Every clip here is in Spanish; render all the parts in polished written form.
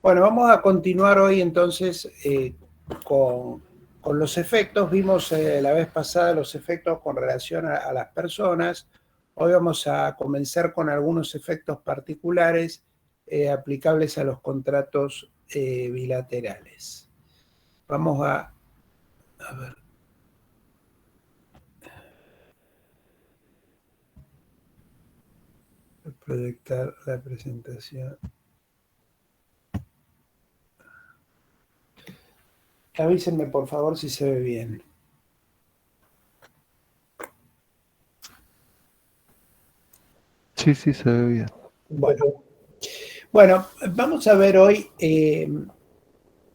Bueno, vamos a continuar hoy entonces con los efectos. Vimos la vez pasada los efectos con relación a las personas. Hoy vamos a comenzar con algunos efectos particulares aplicables a los contratos bilaterales. Vamos a ver. Proyectar la presentación. Avísenme por favor si se ve bien. Sí, sí, se ve bien. Bueno, vamos a ver hoy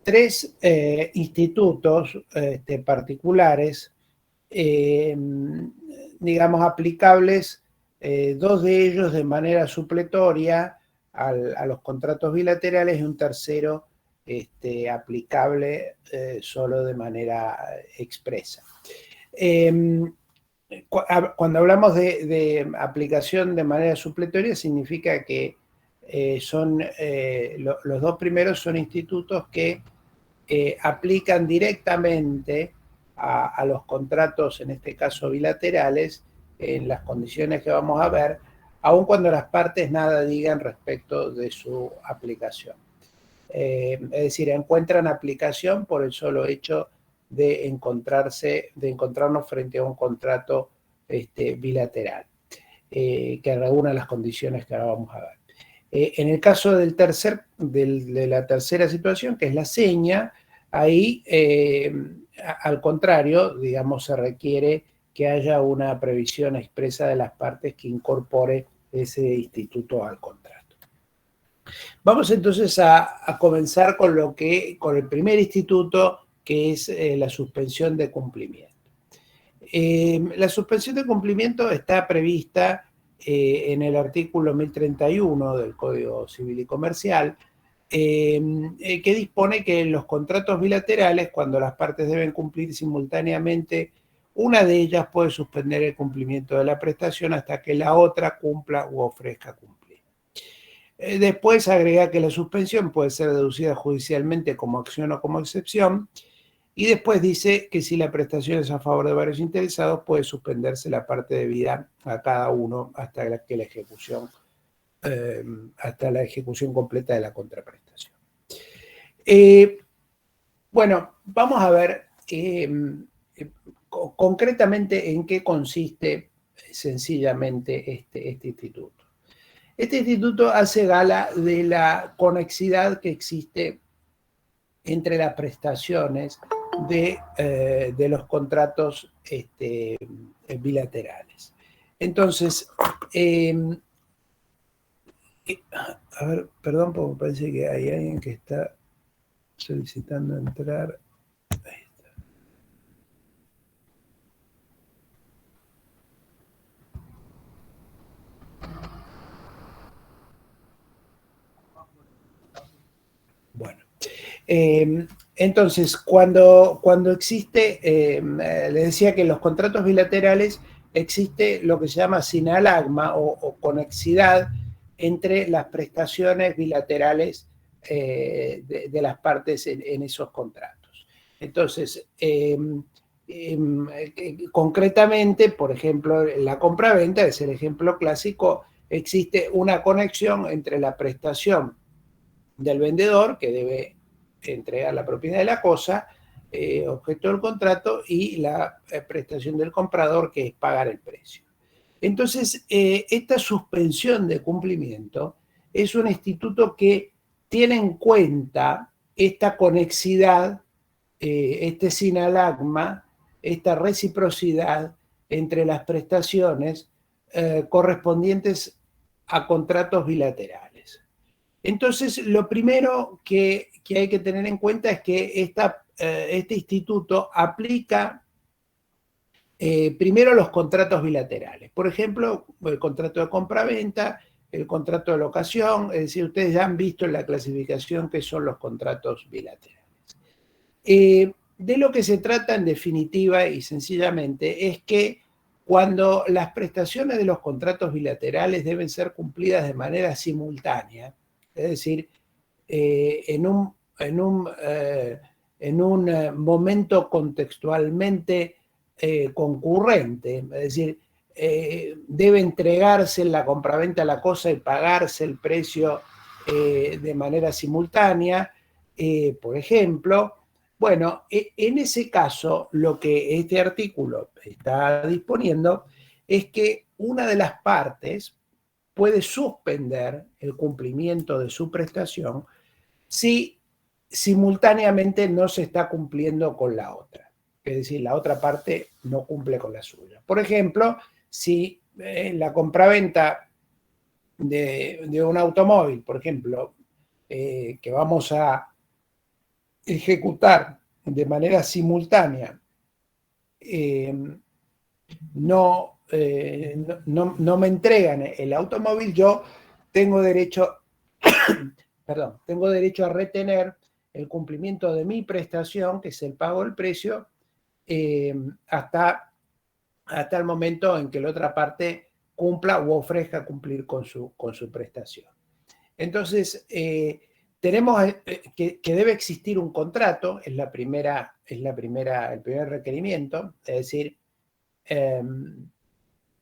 tres institutos particulares, digamos, aplicables, dos de ellos de manera supletoria a los contratos bilaterales y un tercero aplicable solo de manera expresa. Cuando hablamos de aplicación de manera supletoria, significa que los dos primeros son institutos que aplican directamente a los contratos, en este caso bilaterales, en las condiciones que vamos a ver, aun cuando las partes nada digan respecto de su aplicación. Es decir, encuentran aplicación por el solo hecho de encontrarnos frente a un contrato bilateral, que reúna las condiciones que ahora vamos a ver. En el caso de la tercera situación, que es la seña, ahí, al contrario, digamos, se requiere que haya una previsión expresa de las partes que incorpore ese instituto al contrato. Vamos entonces a comenzar con el primer instituto, que es la suspensión de cumplimiento. La suspensión de cumplimiento está prevista en el artículo 1031 del Código Civil y Comercial, que dispone que en los contratos bilaterales, cuando las partes deben cumplir simultáneamente, una de ellas puede suspender el cumplimiento de la prestación hasta que la otra cumpla u ofrezca cumplir. Después agrega que la suspensión puede ser deducida judicialmente como acción o como excepción. Y después dice que si la prestación es a favor de varios interesados, puede suspenderse la parte debida a cada uno hasta la ejecución completa de la contraprestación. Bueno, vamos a ver concretamente en qué consiste sencillamente este instituto. Este instituto hace gala de la conexidad que existe entre las prestaciones de los contratos bilaterales. Entonces, a ver, perdón, porque me parece que hay alguien que está solicitando entrar. Ahí está. Bueno. Entonces, cuando existe, le decía que en los contratos bilaterales existe lo que se llama sinalagma o conexidad entre las prestaciones bilaterales de las partes en esos contratos. Entonces, concretamente, por ejemplo, la compraventa es el ejemplo clásico, existe una conexión entre la prestación del vendedor, que debe entregar la propiedad de la cosa, objeto del contrato, y la prestación del comprador, que es pagar el precio. Entonces, esta suspensión de cumplimiento es un instituto que tiene en cuenta esta conexidad, este sinalagma, esta reciprocidad entre las prestaciones correspondientes a contratos bilaterales. Entonces, lo primero que hay que tener en cuenta es que este instituto aplica primero los contratos bilaterales. Por ejemplo, el contrato de compraventa, el contrato de locación, es decir, ustedes ya han visto en la clasificación qué son los contratos bilaterales. De lo que se trata en definitiva y sencillamente es que cuando las prestaciones de los contratos bilaterales deben ser cumplidas de manera simultánea, es decir, en un momento contextualmente concurrente, es decir, debe entregarse en la compraventa la cosa y pagarse el precio de manera simultánea, por ejemplo. Bueno, en ese caso, lo que este artículo está disponiendo es que una de las partes puede suspender el cumplimiento de su prestación si simultáneamente no se está cumpliendo con la otra. Es decir, la otra parte no cumple con la suya. Por ejemplo, si la compraventa de un automóvil, por ejemplo, que vamos a ejecutar de manera simultánea, no me entregan el automóvil, yo tengo derecho, perdón, tengo derecho a retener el cumplimiento de mi prestación, que es el pago del precio, hasta el momento en que la otra parte cumpla o ofrezca cumplir con su prestación. Entonces, tenemos que debe existir un contrato, es el primer requerimiento, es decir, en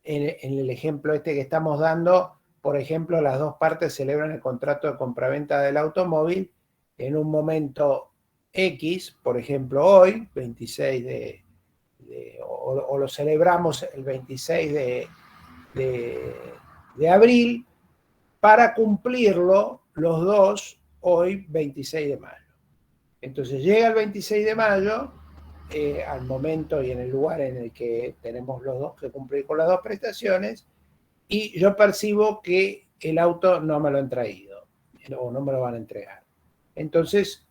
el ejemplo este que estamos dando, por ejemplo, las dos partes celebran el contrato de compraventa del automóvil en un momento X, por ejemplo hoy, 26 o lo celebramos el 26 de abril, para cumplirlo los dos hoy, 26 de mayo. Entonces llega el 26 de mayo, al momento y en el lugar en el que tenemos los dos que cumplir con las dos prestaciones, y yo percibo que el auto no me lo han traído o no me lo van a entregar. Entonces,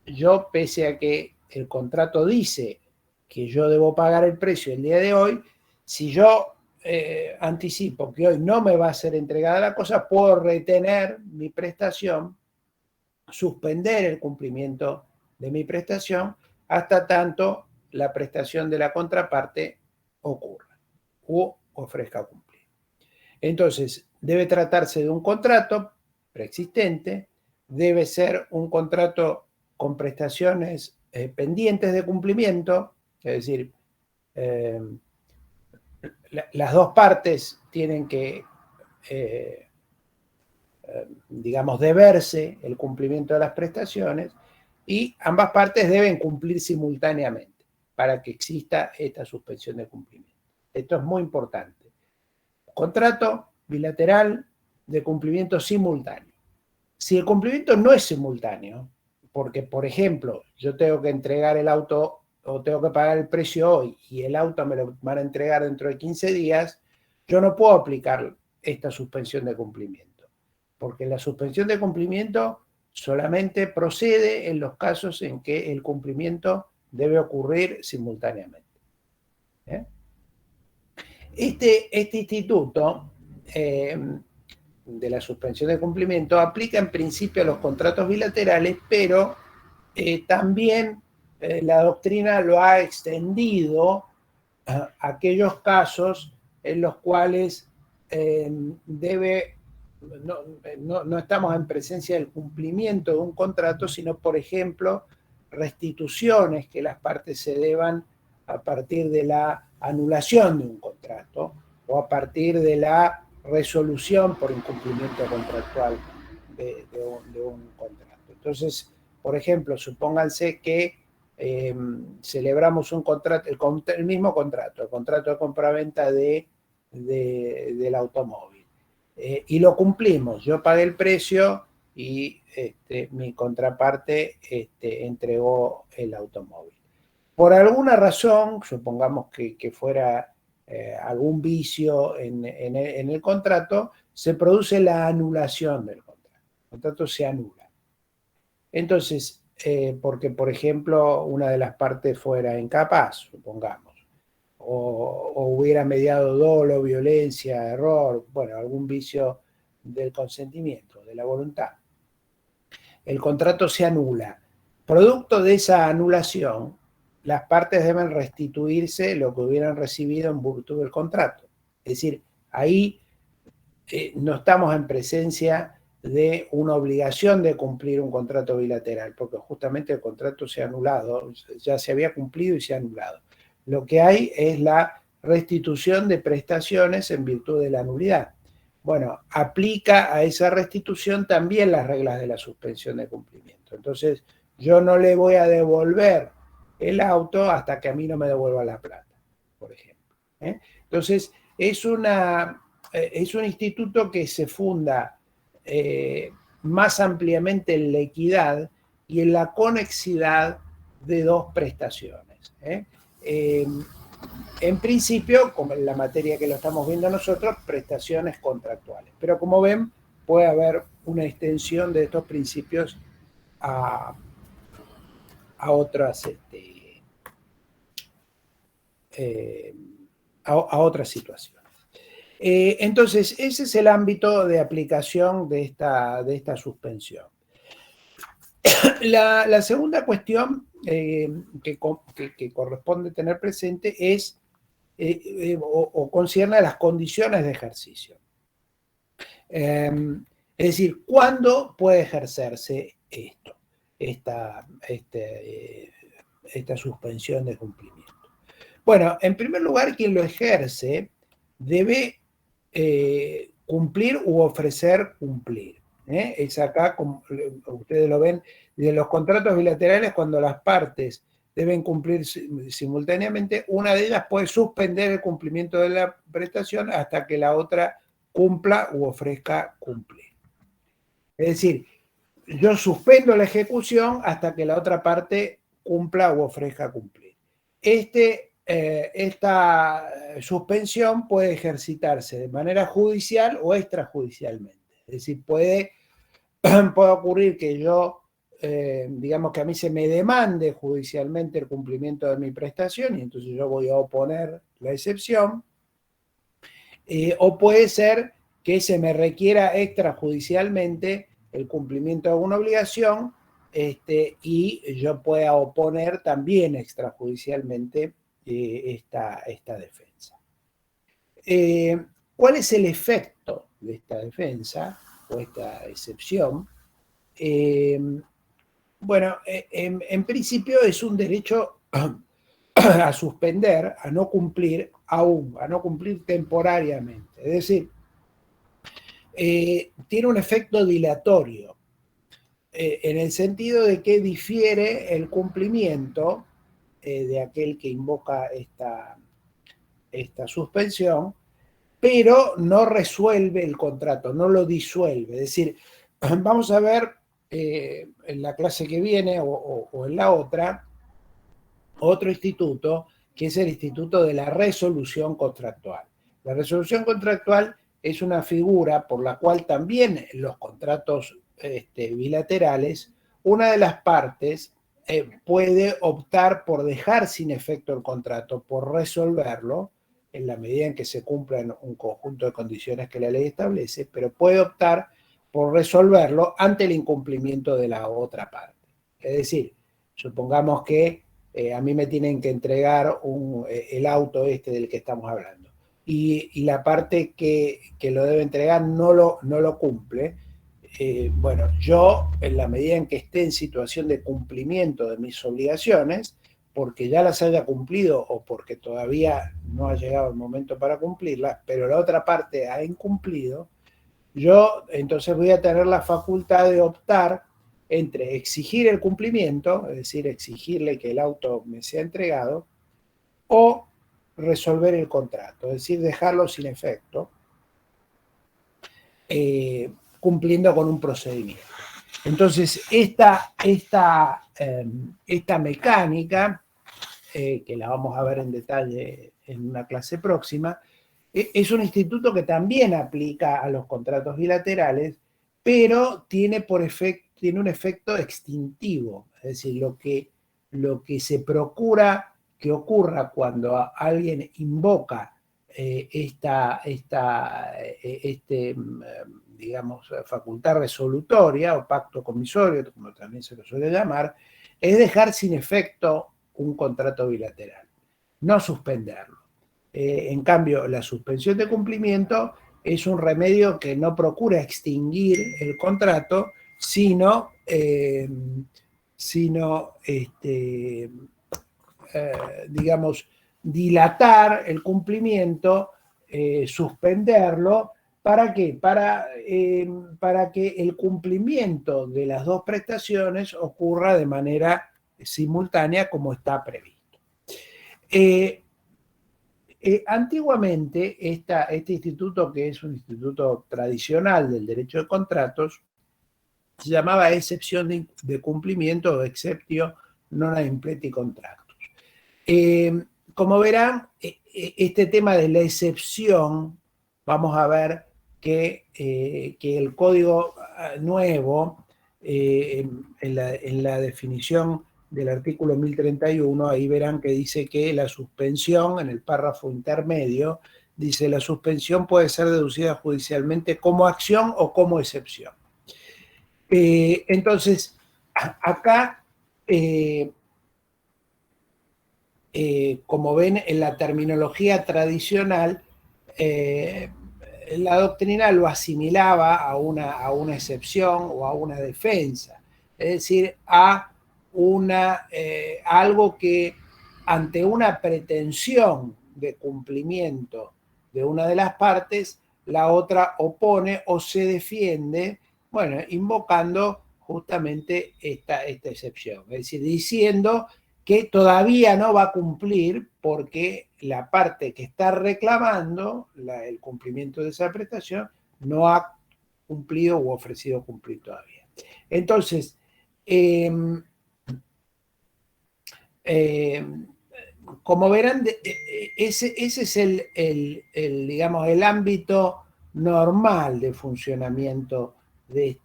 yo, pese a que el contrato dice que yo debo pagar el precio el día de hoy, si yo anticipo que hoy no me va a ser entregada la cosa, puedo retener mi prestación, suspender el cumplimiento de mi prestación hasta tanto la prestación de la contraparte ocurra o ofrezca cumplir. Entonces, debe tratarse de un contrato preexistente, debe ser un contrato con prestaciones pendientes de cumplimiento, es decir, las dos partes tienen que, digamos, deberse el cumplimiento de las prestaciones y ambas partes deben cumplir simultáneamente para que exista esta suspensión de cumplimiento. Esto es muy importante. Contrato bilateral de cumplimiento simultáneo. Si el cumplimiento no es simultáneo, porque, por ejemplo, yo tengo que entregar el auto o tengo que pagar el precio hoy y el auto me lo van a entregar dentro de 15 días, yo no puedo aplicar esta suspensión de cumplimiento, porque la suspensión de cumplimiento solamente procede en los casos en que el cumplimiento debe ocurrir simultáneamente. Este instituto de la suspensión de cumplimiento aplica en principio a los contratos bilaterales, pero también la doctrina lo ha extendido a aquellos casos en los cuales no estamos en presencia del cumplimiento de un contrato, sino, por ejemplo, restituciones que las partes se deban a partir de la anulación de un contrato o a partir de la resolución por incumplimiento contractual de un contrato. Entonces, por ejemplo, supónganse que celebramos un contrato, el mismo contrato, el contrato de compraventa del automóvil, y lo cumplimos. Yo pagué el precio y mi contraparte entregó el automóvil. Por alguna razón, supongamos que fuera algún vicio en el contrato, se produce la anulación del contrato. El contrato se anula. Entonces, porque, por ejemplo, una de las partes fuera incapaz, supongamos, o hubiera mediado dolo, violencia, error, bueno, algún vicio del consentimiento, de la voluntad. El contrato se anula. Producto de esa anulación, las partes deben restituirse lo que hubieran recibido en virtud del contrato. Es decir, ahí no estamos en presencia de una obligación de cumplir un contrato bilateral, porque justamente el contrato se ha anulado, ya se había cumplido y se ha anulado. Lo que hay es la restitución de prestaciones en virtud de la nulidad. Bueno, aplica a esa restitución también las reglas de la suspensión de cumplimiento. Entonces, yo no le voy a devolver el auto hasta que a mí no me devuelva la plata, por ejemplo. Entonces, es un instituto que se funda más ampliamente en la equidad y en la conexidad de dos prestaciones. En principio, como en la materia que lo estamos viendo nosotros, prestaciones contractuales. Pero como ven, puede haber una extensión de estos principios a otras a otras situaciones. Entonces, ese es el ámbito de aplicación de esta suspensión. La segunda cuestión que corresponde tener presente es o concierne a las condiciones de ejercicio. Es decir, ¿cuándo puede ejercerse esta suspensión de cumplimiento? Bueno, en primer lugar, quien lo ejerce debe cumplir u ofrecer cumplir. Es acá, como ustedes lo ven, de los contratos bilaterales, cuando las partes deben cumplir simultáneamente, una de ellas puede suspender el cumplimiento de la prestación hasta que la otra cumpla u ofrezca cumplir. Es decir, yo suspendo la ejecución hasta que la otra parte cumpla u ofrezca cumplir. Esta suspensión puede ejercitarse de manera judicial o extrajudicialmente. Es decir, puede ocurrir que yo, digamos que a mí se me demande judicialmente el cumplimiento de mi prestación y entonces yo voy a oponer la excepción. O puede ser que se me requiera extrajudicialmente el cumplimiento de una obligación y yo pueda oponer también extrajudicialmente esta defensa. ¿Cuál es el efecto de esta defensa o esta excepción? Bueno, en principio es un derecho a suspender, a no cumplir aún, a no cumplir temporariamente. Es decir, tiene un efecto dilatorio, en el sentido de que difiere el cumplimiento de aquel que invoca esta suspensión, pero no resuelve el contrato, no lo disuelve. Es decir, vamos a ver en la clase que viene o en la otra, otro instituto, que es el instituto de la resolución contractual. La resolución contractual es una figura por la cual también en los contratos bilaterales, una de las partes puede optar por dejar sin efecto el contrato, por resolverlo, en la medida en que se cumplan un conjunto de condiciones que la ley establece, pero puede optar por resolverlo ante el incumplimiento de la otra parte. Es decir, supongamos que a mí me tienen que entregar el auto del que estamos hablando y la parte que lo debe entregar no lo cumple. Bueno, yo, en la medida en que esté en situación de cumplimiento de mis obligaciones, porque ya las haya cumplido o porque todavía no ha llegado el momento para cumplirlas, pero la otra parte ha incumplido, yo entonces voy a tener la facultad de optar entre exigir el cumplimiento, es decir, exigirle que el auto me sea entregado, o resolver el contrato, es decir, dejarlo sin efecto, cumpliendo con un procedimiento. Entonces, esta mecánica, que la vamos a ver en detalle en una clase próxima, es un instituto que también aplica a los contratos bilaterales, pero tiene un efecto extintivo. Es decir, lo que se procura que ocurra cuando alguien invoca digamos, facultad resolutoria o pacto comisorio, como también se lo suele llamar, es dejar sin efecto un contrato bilateral, no suspenderlo. En cambio, la suspensión de cumplimiento es un remedio que no procura extinguir el contrato, sino digamos, dilatar el cumplimiento, suspenderlo. ¿Para qué? Para que el cumplimiento de las dos prestaciones ocurra de manera simultánea como está previsto. Antiguamente, este instituto, que es un instituto tradicional del derecho de contratos, se llamaba excepción de cumplimiento o exceptio non impleti contractus. Como verán, este tema de la excepción, vamos a ver que el código nuevo, en la definición del artículo 1031, ahí verán que dice que la suspensión, en el párrafo intermedio, dice la suspensión puede ser deducida judicialmente como acción o como excepción. Entonces, acá, como ven en la terminología tradicional, la doctrina lo asimilaba a una excepción o a una defensa, es decir, a algo que ante una pretensión de cumplimiento de una de las partes, la otra opone o se defiende, bueno, invocando justamente esta excepción, es decir, diciendo que todavía no va a cumplir porque la parte que está reclamando el cumplimiento de esa prestación no ha cumplido u ofrecido cumplir todavía. Entonces, como verán, ese es digamos, el ámbito normal de funcionamiento de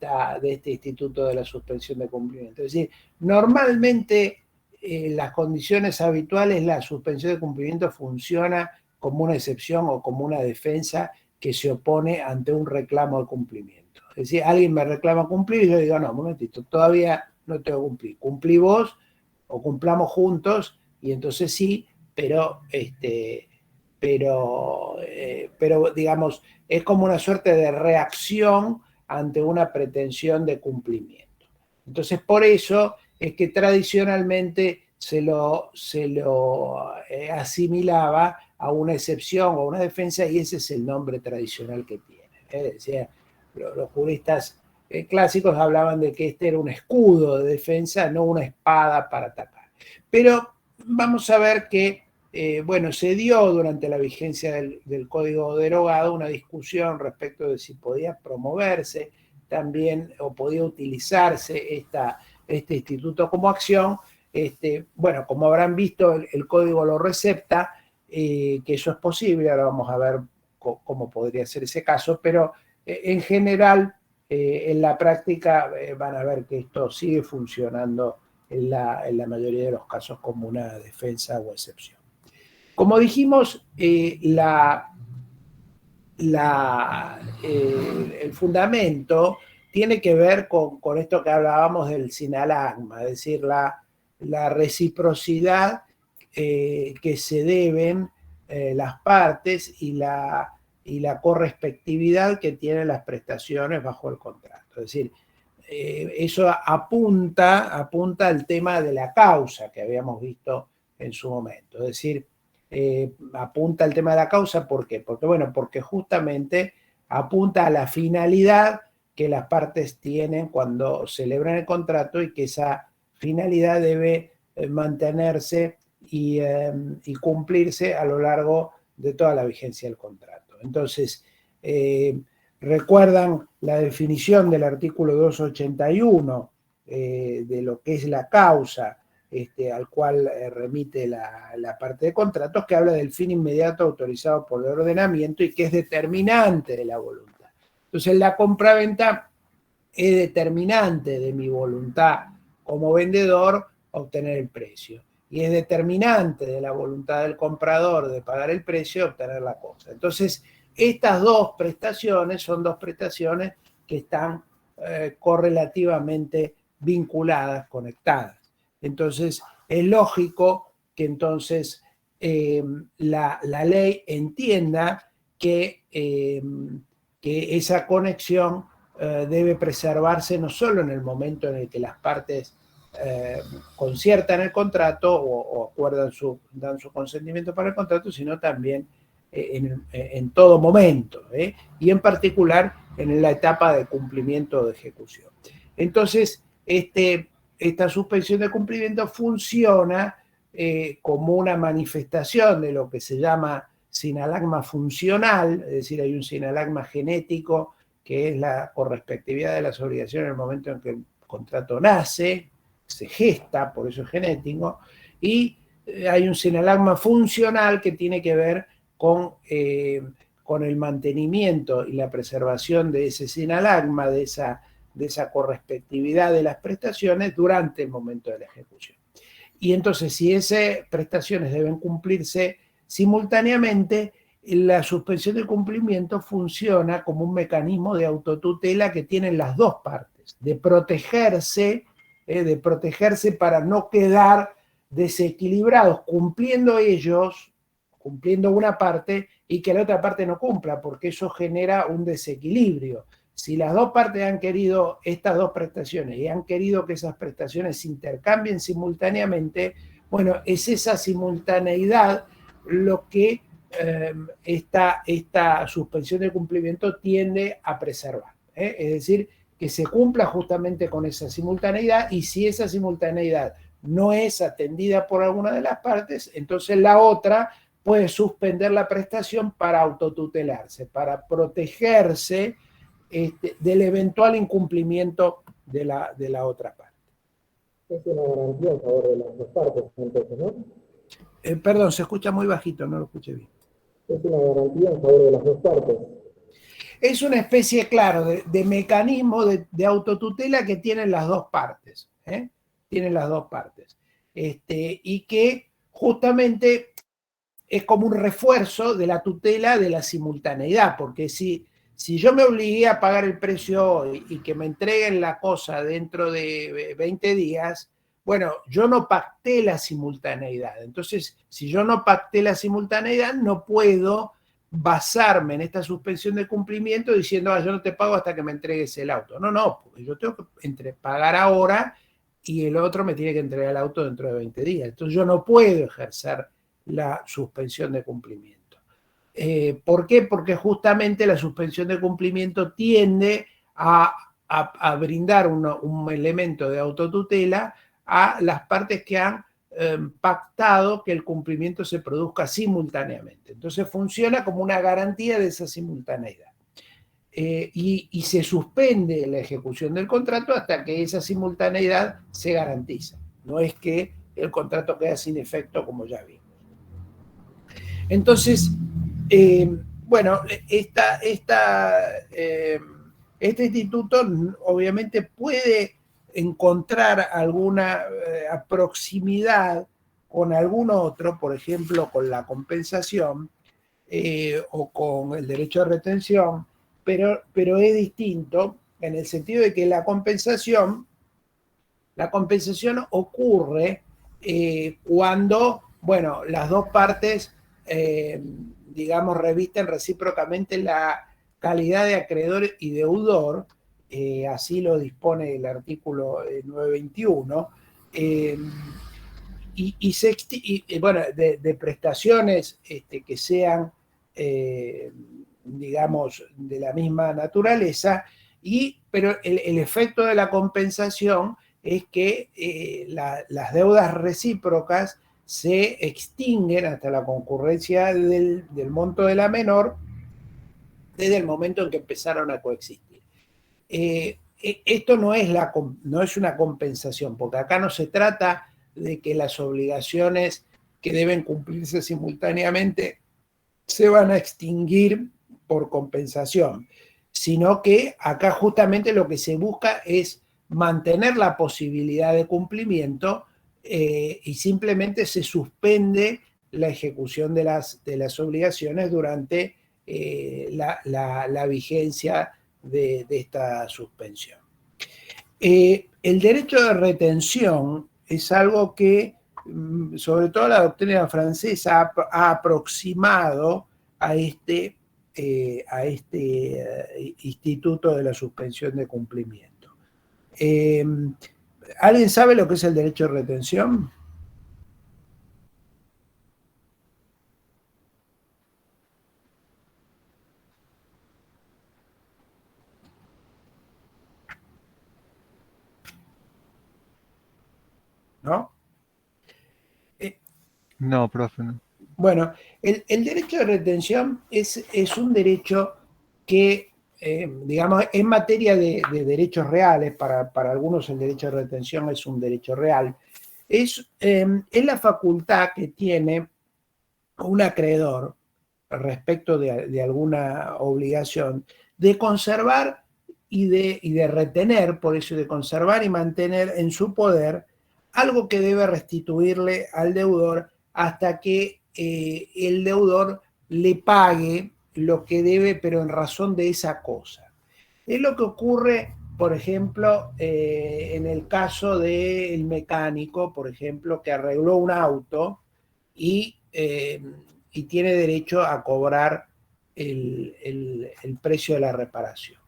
este instituto de la suspensión de cumplimiento. Es decir, normalmente en las condiciones habituales la suspensión de cumplimiento funciona como una excepción o como una defensa que se opone ante un reclamo de cumplimiento. Es decir, alguien me reclama cumplir y yo digo, no, un momentito, todavía no tengo que cumplir. Cumplí vos o cumplamos juntos y entonces sí, pero digamos, es como una suerte de reacción ante una pretensión de cumplimiento. Entonces, por eso es que tradicionalmente se lo asimilaba a una excepción o una defensa, y ese es el nombre tradicional que tiene. Decía, los juristas clásicos hablaban de que este era un escudo de defensa, no una espada para atacar. Pero vamos a ver que, bueno, se dio durante la vigencia del Código derogado una discusión respecto de si podía promoverse también o podía utilizarse este instituto como acción. Bueno, como habrán visto, el Código lo recepta, que eso es posible. Ahora vamos a ver cómo podría ser ese caso, pero en general, en la práctica van a ver que esto sigue funcionando en la mayoría de los casos como una defensa o excepción. Como dijimos, el fundamento tiene que ver con esto que hablábamos del sinalagma, es decir, la reciprocidad que se deben las partes y la correspectividad que tienen las prestaciones bajo el contrato. Es decir, eso apunta al tema de la causa que habíamos visto en su momento. Es decir, apunta al tema de la causa, ¿por qué? Porque justamente apunta a la finalidad que las partes tienen cuando celebran el contrato y que esa finalidad debe mantenerse y cumplirse a lo largo de toda la vigencia del contrato. Entonces, recuerdan la definición del artículo 281 de lo que es la causa, al cual remite la parte de contratos, que habla del fin inmediato autorizado por el ordenamiento y que es determinante de la voluntad. Entonces, la compraventa es determinante de mi voluntad como vendedor obtener el precio, y es determinante de la voluntad del comprador de pagar el precio y obtener la cosa. Entonces, estas dos prestaciones son dos prestaciones que están correlativamente vinculadas, conectadas. Entonces, es lógico que entonces la ley entienda que que esa conexión debe preservarse no solo en el momento en el que las partes conciertan el contrato o acuerdan dan su consentimiento para el contrato, sino también en todo momento, y en particular en la etapa de cumplimiento o de ejecución. Entonces, esta suspensión de cumplimiento funciona como una manifestación de lo que se llama sinalagma funcional, es decir, hay un sinalagma genético que es la correspectividad de las obligaciones en el momento en que el contrato nace, se gesta, por eso es genético, y hay un sinalagma funcional que tiene que ver con el mantenimiento y la preservación de ese sinalagma, de esa correspectividad de las prestaciones durante el momento de la ejecución. Y entonces, si esas prestaciones deben cumplirse simultáneamente, la suspensión de cumplimiento funciona como un mecanismo de autotutela que tienen las dos partes, de protegerse para no quedar desequilibrados, cumpliendo una parte y que la otra parte no cumpla, porque eso genera un desequilibrio. Si las dos partes han querido estas dos prestaciones y han querido que esas prestaciones se intercambien simultáneamente, bueno, es esa simultaneidad lo que esta suspensión de cumplimiento tiende a preservar. Es decir, que se cumpla justamente con esa simultaneidad, y si esa simultaneidad no es atendida por alguna de las partes, entonces la otra puede suspender la prestación para autotutelarse, para protegerse del eventual incumplimiento de la otra parte. Es una garantía en favor de las dos partes, entonces, ¿no? Perdón, se escucha muy bajito, no lo escuché bien. Es una garantía en favor de las dos partes. Es una especie, claro, de mecanismo de autotutela que tienen las dos partes. Tienen las dos partes. Y que justamente es como un refuerzo de la tutela de la simultaneidad, porque si yo me obligué a pagar el precio hoy y que me entreguen la cosa dentro de 20 días, bueno, yo no pacté la simultaneidad. Entonces, si yo no pacté la simultaneidad, no puedo basarme en esta suspensión de cumplimiento diciendo, yo no te pago hasta que me entregues el auto. No, porque yo tengo que pagar ahora y el otro me tiene que entregar el auto dentro de 20 días. Entonces, yo no puedo ejercer la suspensión de cumplimiento. ¿Por qué? Porque justamente la suspensión de cumplimiento tiende a brindar un elemento de autotutela a las partes que han pactado que el cumplimiento se produzca simultáneamente. Entonces funciona como una garantía de esa simultaneidad. Y se suspende la ejecución del contrato hasta que esa simultaneidad se garantiza. No es que el contrato queda sin efecto, como ya vimos. Entonces, bueno, este instituto obviamente puede encontrar alguna proximidad con algún otro, por ejemplo, con la compensación o con el derecho de retención, pero es distinto en el sentido de que la compensación ocurre cuando, bueno, las dos partes digamos, revisten recíprocamente la calidad de acreedor y deudor, así lo dispone el artículo 921, bueno, de prestaciones que sean, digamos, de la misma naturaleza, pero el efecto de la compensación es que las deudas recíprocas se extinguen hasta la concurrencia del monto de la menor desde el momento en que empezaron a coexistir. Esto no es una compensación, porque acá no se trata de que las obligaciones que deben cumplirse simultáneamente se van a extinguir por compensación, sino que acá justamente lo que se busca es mantener la posibilidad de cumplimiento y simplemente se suspende la ejecución de las obligaciones durante la vigencia de esta suspensión. El derecho de retención es algo que, sobre todo la doctrina francesa, ha aproximado a este a este instituto de la suspensión de cumplimiento. ¿Alguien sabe lo que es el derecho de retención? ¿No? No, profe, no. Bueno, el derecho de retención es un derecho que, digamos, en materia de derechos reales, para algunos el derecho de retención es un derecho real, es la facultad que tiene un acreedor respecto de alguna obligación de conservar y de retener, por eso de conservar y mantener en su poder algo que debe restituirle al deudor hasta que el deudor le pague lo que debe, pero en razón de esa cosa. Es lo que ocurre, por ejemplo, en el caso del mecánico, por ejemplo, que arregló un auto y tiene derecho a cobrar el precio de la reparación.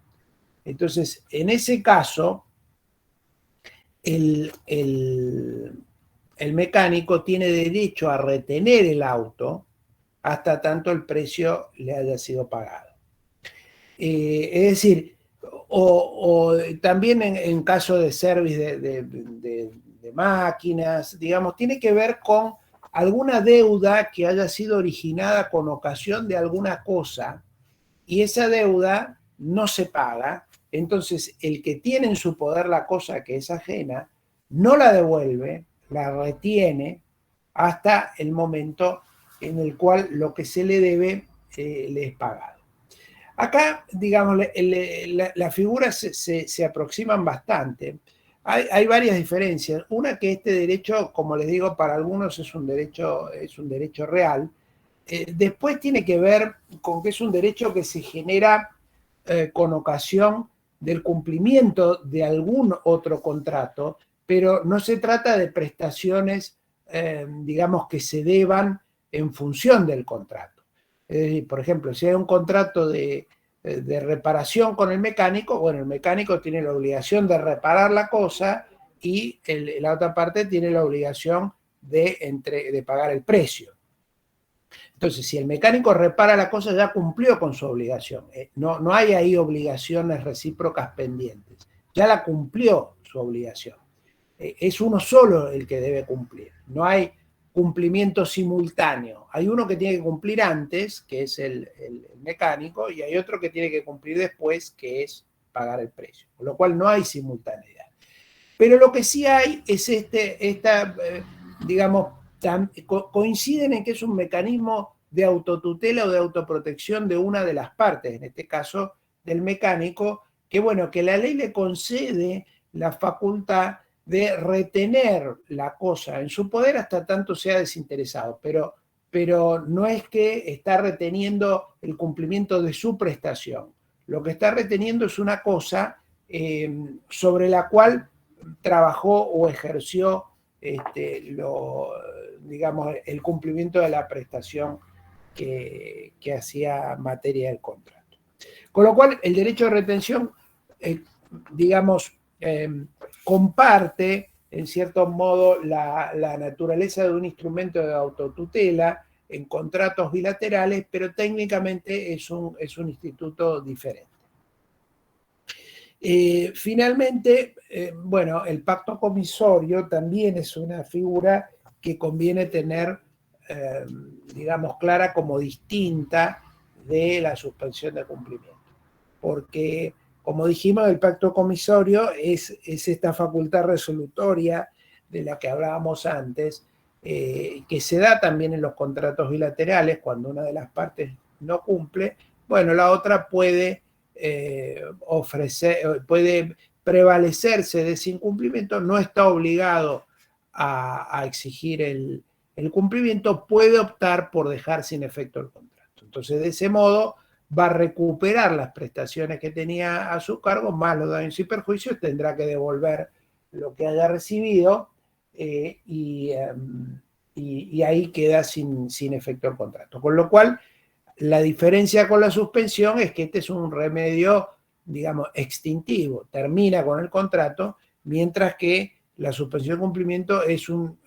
Entonces, en ese caso, el mecánico tiene derecho a retener el auto hasta tanto el precio le haya sido pagado. Es decir, o también en caso de service de máquinas, digamos, tiene que ver con alguna deuda que haya sido originada con ocasión de alguna cosa y esa deuda no se paga, entonces el que tiene en su poder la cosa que es ajena, no la devuelve, la retiene hasta el momento en el cual lo que se le debe le es pagado. Acá, digamos, las figuras se aproximan bastante. Hay varias diferencias. Una que este derecho, como les digo, para algunos es un derecho real. Después tiene que ver con que es un derecho que se genera con ocasión del cumplimiento de algún otro contrato, pero no se trata de prestaciones, digamos, que se deban en función del contrato. Es decir, por ejemplo, si hay un contrato de reparación con el mecánico, bueno, el mecánico tiene la obligación de reparar la cosa y la otra parte tiene la obligación de pagar el precio. Entonces, si el mecánico repara la cosa, ya cumplió con su obligación. No hay ahí obligaciones recíprocas pendientes. Ya la cumplió su obligación. Es uno solo el que debe cumplir. No hay cumplimiento simultáneo. Hay uno que tiene que cumplir antes, que es el mecánico, y hay otro que tiene que cumplir después, que es pagar el precio. Con lo cual no hay simultaneidad. Pero lo que sí hay es digamos, coinciden en que es un mecanismo de autotutela o de autoprotección de una de las partes, en este caso del mecánico, que bueno, que la ley le concede la facultad de retener la cosa en su poder hasta tanto sea desinteresado, pero no es que está reteniendo el cumplimiento de su prestación. Lo que está reteniendo es una cosa sobre la cual trabajó o ejerció digamos, el cumplimiento de la prestación que hacía materia del contrato. Con lo cual, el derecho de retención, digamos, comparte, en cierto modo, la naturaleza de un instrumento de autotutela en contratos bilaterales, pero técnicamente es un instituto diferente. Finalmente, bueno, el pacto comisorio también es una figura que conviene tener, digamos, clara como distinta de la suspensión de cumplimiento. Porque, como dijimos, el pacto comisorio es esta facultad resolutoria de la que hablábamos antes, que se da también en los contratos bilaterales cuando una de las partes no cumple. Bueno, la otra puede puede prevalecerse de ese incumplimiento, no está obligado a exigir el cumplimiento, puede optar por dejar sin efecto el contrato. Entonces, de ese modo, va a recuperar las prestaciones que tenía a su cargo, más los daños y perjuicios, tendrá que devolver lo que haya recibido y ahí queda sin efecto el contrato. Con lo cual, La diferencia con la suspensión es que este es un remedio, digamos, extintivo, termina con el contrato, mientras que la suspensión de cumplimiento es un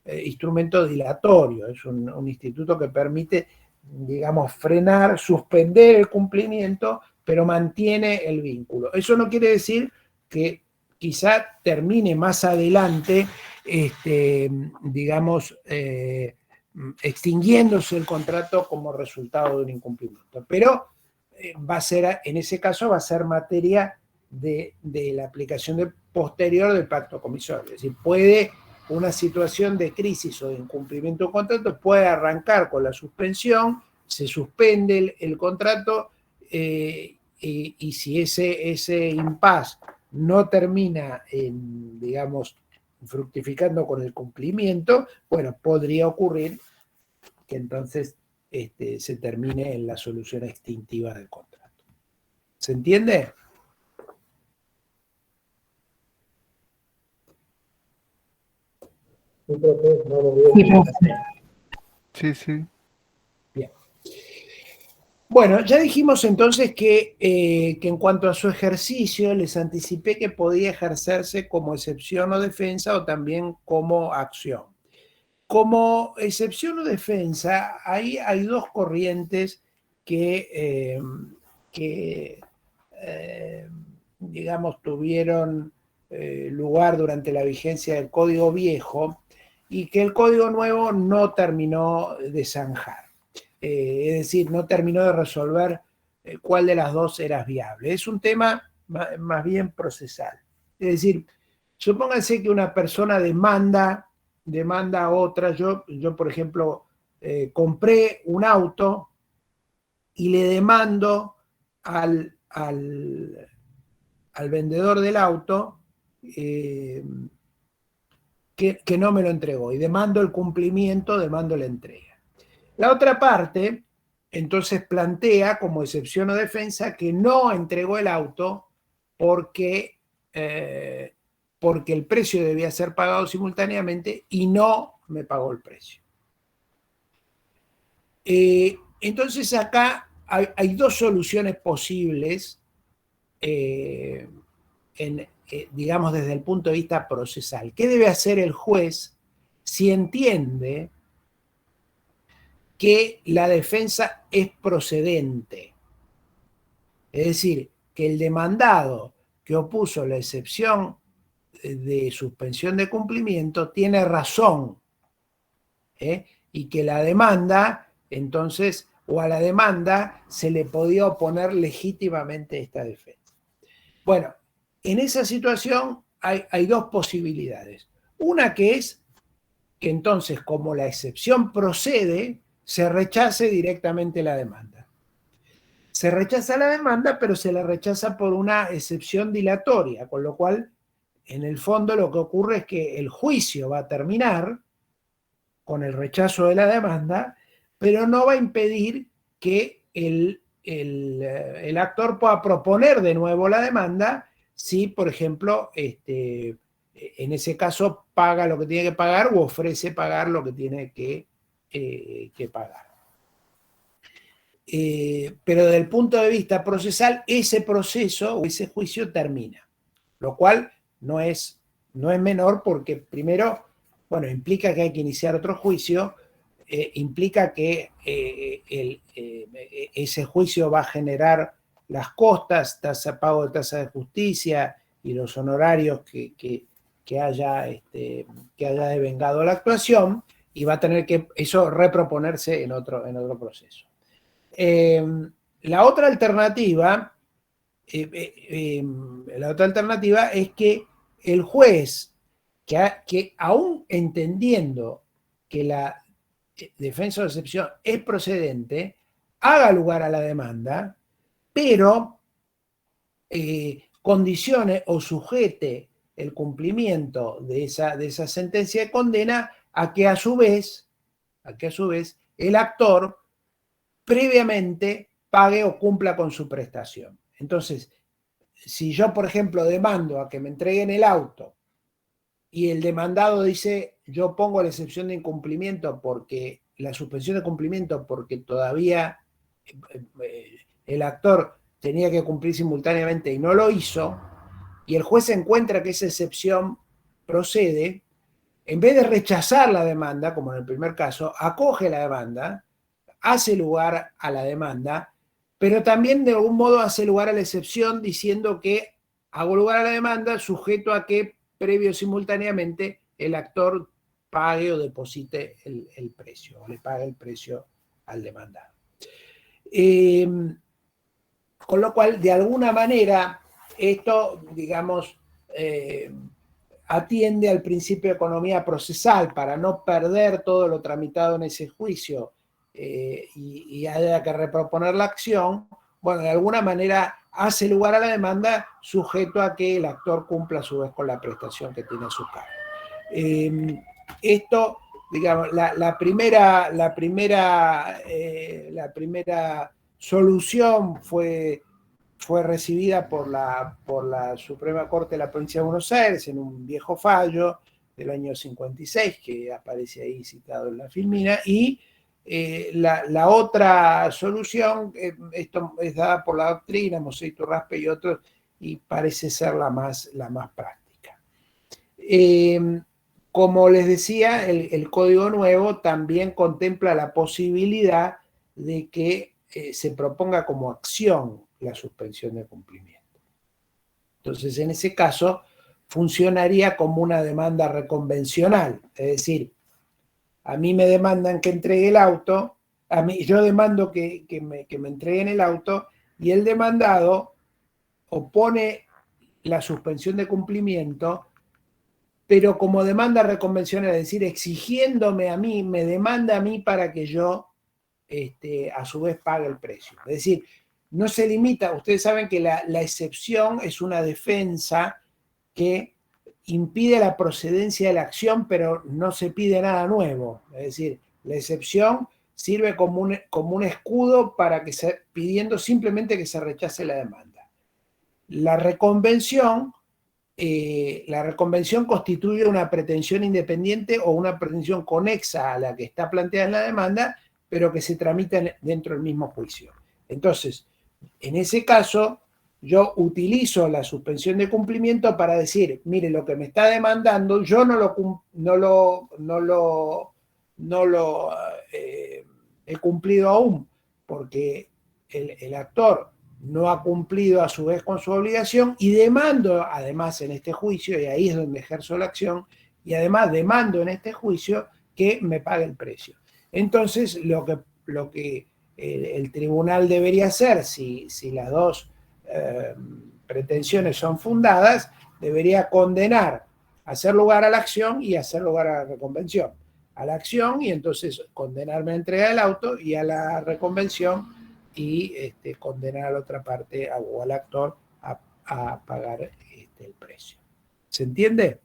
instrumento dilatorio, es un instituto que permite, digamos, frenar, suspender el cumplimiento, pero mantiene el vínculo. Eso no quiere decir que quizá termine más adelante, digamos, extinguiéndose el contrato como resultado de un incumplimiento. Pero va a ser, en ese caso, va a ser materia de la aplicación posterior del pacto comisorio. Es decir, puede una situación de crisis o de incumplimiento de un contrato, puede arrancar con la suspensión, se suspende el contrato y si ese impasse no termina en, digamos, fructificando con el cumplimiento, bueno, podría ocurrir que entonces se termine en la solución extintiva del contrato. ¿Se entiende? Sí, profe, no lo veo. Sí, profe. Sí, sí. Bien. Bueno, ya dijimos entonces que en cuanto a su ejercicio, les anticipé que podía ejercerse como excepción o defensa o también como acción. Como excepción o defensa, hay dos corrientes que digamos, tuvieron lugar durante la vigencia del Código Viejo y que el Código Nuevo no terminó de zanjar. Es decir, no terminó de resolver cuál de las dos era viable. Es un tema más bien procesal. Es decir, supónganse que una persona demanda a otra. Yo por ejemplo, compré un auto y le demando al vendedor del auto que no me lo entregó y demando el cumplimiento, demando la entrega. La otra parte entonces plantea como excepción o defensa que no entregó el auto porque el precio debía ser pagado simultáneamente y no me pagó el precio. Entonces acá hay dos soluciones posibles, digamos desde el punto de vista procesal. ¿Qué debe hacer el juez si entiende que la defensa es procedente? Es decir, que el demandado que opuso la excepción de suspensión de cumplimiento tiene razón, y que la demanda, entonces, o a la demanda se le podía oponer legítimamente esta defensa. Bueno, en esa situación hay dos posibilidades. Una que es que entonces, como la excepción procede, se rechace directamente la demanda. Se rechaza la demanda, pero se la rechaza por una excepción dilatoria, con lo cual, en el fondo, lo que ocurre es que el juicio va a terminar con el rechazo de la demanda, pero no va a impedir que el actor pueda proponer de nuevo la demanda si, por ejemplo, en ese caso paga lo que tiene que pagar o ofrece pagar lo que tiene que pagar. Pero desde el punto de vista procesal, ese proceso o ese juicio termina, lo cual no es menor porque primero, bueno, implica que hay que iniciar otro juicio, implica que ese juicio va a generar las costas, pago de tasa de justicia y los honorarios que haya devengado la actuación, y va a tener que eso reproponerse en otro proceso. La otra alternativa es que el juez, que aún entendiendo que la defensa de excepción es procedente, haga lugar a la demanda, pero condicione o sujete el cumplimiento de esa sentencia de condena a que a su vez el actor previamente pague o cumpla con su prestación. Entonces, si yo, por ejemplo, demando a que me entreguen el auto y el demandado dice, yo pongo la excepción de incumplimiento porque la suspensión de cumplimiento porque todavía el actor tenía que cumplir simultáneamente y no lo hizo, y el juez encuentra que esa excepción procede, en vez de rechazar la demanda, como en el primer caso, acoge la demanda, hace lugar a la demanda, pero también de algún modo hace lugar a la excepción diciendo que hago lugar a la demanda sujeto a que previo simultáneamente el actor pague o deposite el precio, o le pague el precio al demandado. Con lo cual, de alguna manera, esto, digamos, atiende al principio de economía procesal para no perder todo lo tramitado en ese juicio y haya que reproponer la acción. Bueno, de alguna manera hace lugar a la demanda sujeto a que el actor cumpla a su vez con la prestación que tiene a su cargo. Esto, digamos, la primera solución fue recibida por la Suprema Corte de la Provincia de Buenos Aires en un viejo fallo del año 56, que aparece ahí citado en la filmina, y la otra solución, esto es dada por la doctrina, Mosé Iturraspe y otros, y parece ser la más práctica. Como les decía, el Código Nuevo también contempla la posibilidad de que se proponga como acción la suspensión de cumplimiento. Entonces, en ese caso, funcionaría como una demanda reconvencional, es decir, a mí me demandan que entregue el auto, yo demando que me entreguen el auto, y el demandado opone la suspensión de cumplimiento, pero como demanda reconvencional, es decir, exigiéndome a mí, me demanda a mí para que yo a su vez pague el precio. Es decir, no se limita, ustedes saben que la excepción es una defensa que impide la procedencia de la acción, pero no se pide nada nuevo. Es decir, la excepción sirve como un escudo para que pidiendo simplemente que se rechace la demanda. La reconvención constituye una pretensión independiente o una pretensión conexa a la que está planteada en la demanda, pero que se tramita dentro del mismo juicio. Entonces, en ese caso, yo utilizo la suspensión de cumplimiento para decir, mire, lo que me está demandando, yo no lo he cumplido aún, porque el actor no ha cumplido a su vez con su obligación, y demando además en este juicio, y ahí es donde ejerzo la acción, y además demando en este juicio que me pague el precio. Entonces, lo que el tribunal debería hacer, si las dos pretensiones son fundadas, debería condenar, hacer lugar a la acción y hacer lugar a la reconvención. A la acción, y entonces condenarme a entrega del auto, y a la reconvención, y condenar a la otra parte o al actor a pagar el precio. ¿Se entiende?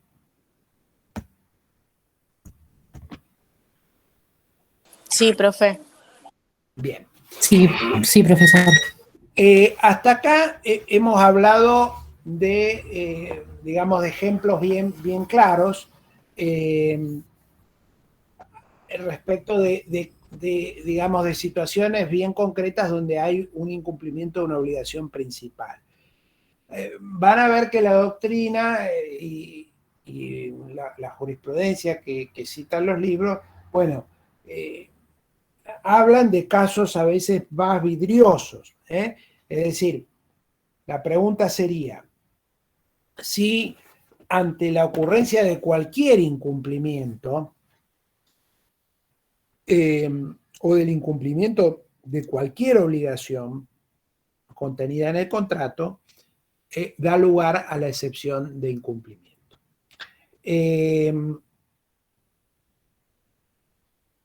Sí, profe. Bien. Sí, sí, profesor. Hasta acá hemos hablado de, digamos, de ejemplos bien claros respecto digamos, de situaciones bien concretas donde hay un incumplimiento de una obligación principal. Van a ver que la doctrina y la jurisprudencia que citan los libros, bueno, hablan de casos a veces más vidriosos. Es decir, la pregunta sería, si ante la ocurrencia de cualquier incumplimiento o del incumplimiento de cualquier obligación contenida en el contrato, da lugar a la excepción de incumplimiento.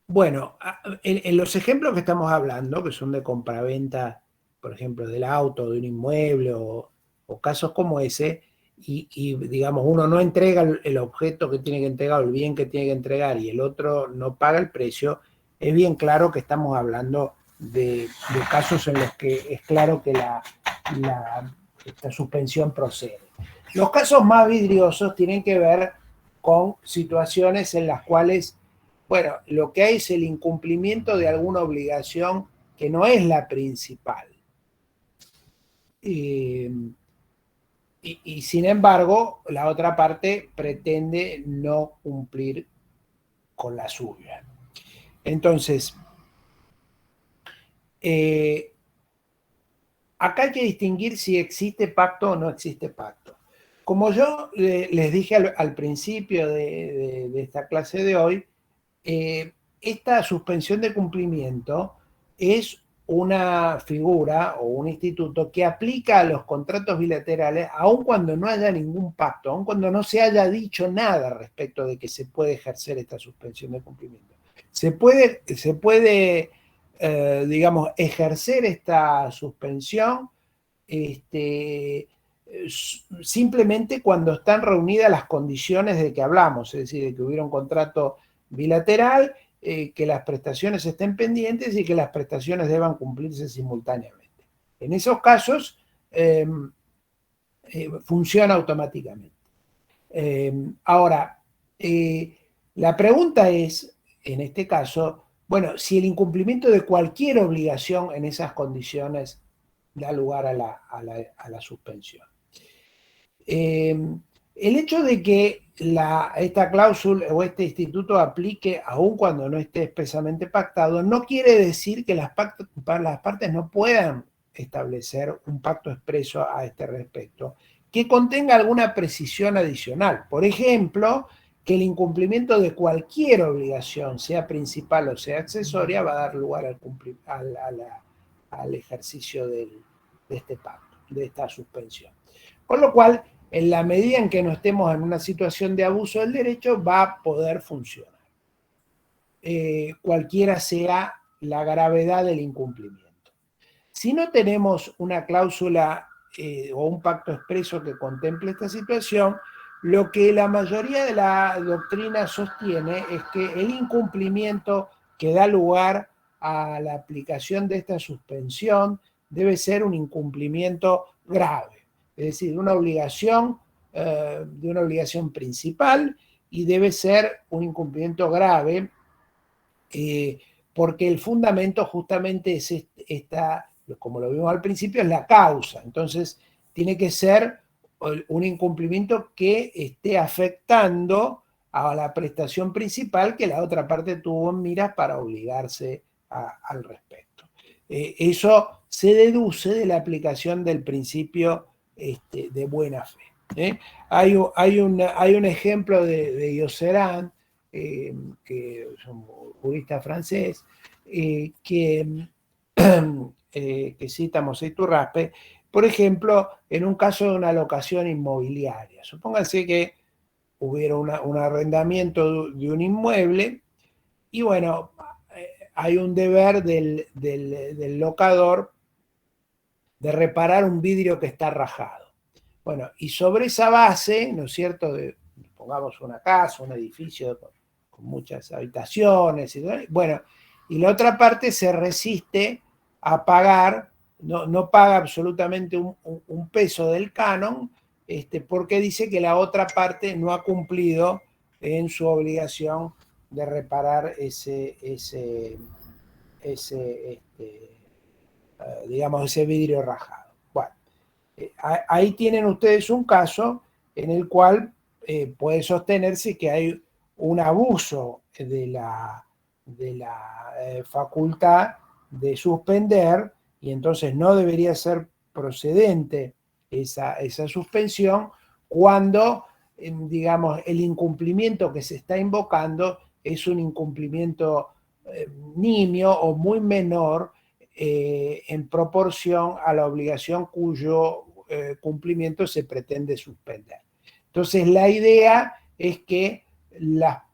Bueno, en los ejemplos que estamos hablando, que son de compraventa, por ejemplo, del auto, de un inmueble o casos como ese, y digamos, uno no entrega el objeto que tiene que entregar o el bien que tiene que entregar y el otro no paga el precio, es bien claro que estamos hablando de casos en los que es claro que esta suspensión procede. Los casos más vidriosos tienen que ver con situaciones en las cuales, Bueno, lo que hay es el incumplimiento de alguna obligación que no es la principal. Y sin embargo, la otra parte pretende no cumplir con la suya. Entonces, acá hay que distinguir si existe pacto o no existe pacto. Como yo les dije al principio de esta clase de hoy, esta suspensión de cumplimiento es una figura o un instituto que aplica a los contratos bilaterales aun cuando no haya ningún pacto, aun cuando no se haya dicho nada respecto de que se puede ejercer esta suspensión de cumplimiento. Se puede digamos, ejercer esta suspensión simplemente cuando están reunidas las condiciones de que hablamos, es decir, de que hubiera un contrato bilateral, que las prestaciones estén pendientes y que las prestaciones deban cumplirse simultáneamente. En esos casos funciona automáticamente. Ahora, la pregunta es, en este caso, bueno, si el incumplimiento de cualquier obligación en esas condiciones da lugar a la suspensión. El hecho de que esta cláusula o este instituto aplique aun cuando no esté expresamente pactado no quiere decir que las partes no puedan establecer un pacto expreso a este respecto que contenga alguna precisión adicional. Por ejemplo, que el incumplimiento de cualquier obligación, sea principal o sea accesoria, va a dar lugar al ejercicio de este pacto, de esta suspensión. Con lo cual, en la medida en que no estemos en una situación de abuso del derecho, va a poder funcionar. Cualquiera sea la gravedad del incumplimiento. Si no tenemos una cláusula o un pacto expreso que contemple esta situación, lo que la mayoría de la doctrina sostiene es que el incumplimiento que da lugar a la aplicación de esta suspensión debe ser un incumplimiento grave, es decir, de una obligación principal, y debe ser un incumplimiento grave porque el fundamento justamente es como lo vimos al principio, es la causa. Entonces, tiene que ser un incumplimiento que esté afectando a la prestación principal que la otra parte tuvo en miras para obligarse al respecto. Eso se deduce de la aplicación del principio de buena fe. Hay un ejemplo de Josserand, que es un jurista francés, que cita Mosé Iturraspe, por ejemplo, en un caso de una locación inmobiliaria. Supónganse que hubiera un arrendamiento de un inmueble y bueno, hay un deber del locador de reparar un vidrio que está rajado. Bueno, y sobre esa base, ¿no es cierto?, pongamos una casa, un edificio con muchas habitaciones, bueno, y la otra parte se resiste a pagar, no paga absolutamente un peso del canon, porque dice que la otra parte no ha cumplido en su obligación de reparar digamos, ese vidrio rajado. Bueno, ahí tienen ustedes un caso en el cual puede sostenerse que hay un abuso de la facultad de suspender, y entonces no debería ser procedente esa suspensión cuando, digamos, el incumplimiento que se está invocando es un incumplimiento nimio o muy menor en proporción a la obligación cuyo cumplimiento se pretende suspender. Entonces, la idea es que la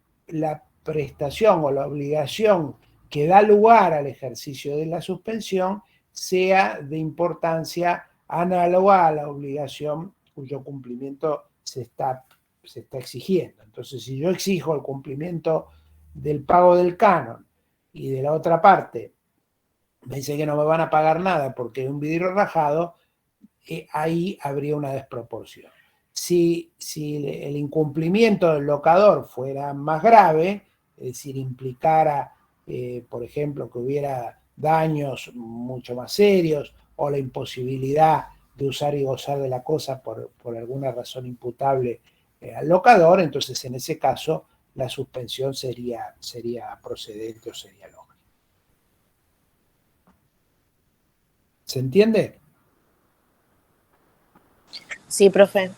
prestación o la obligación que da lugar al ejercicio de la suspensión sea de importancia análoga a la obligación cuyo cumplimiento se está exigiendo. Entonces, si yo exijo el cumplimiento del pago del canon y de la otra parte me dice que no me van a pagar nada porque hay un vidrio rajado, ahí habría una desproporción. Si el incumplimiento del locador fuera más grave, es decir, implicara, por ejemplo, que hubiera daños mucho más serios o la imposibilidad de usar y gozar de la cosa por alguna razón imputable al locador, entonces en ese caso la suspensión sería procedente o sería lógica. ¿Se entiende? Sí, profe.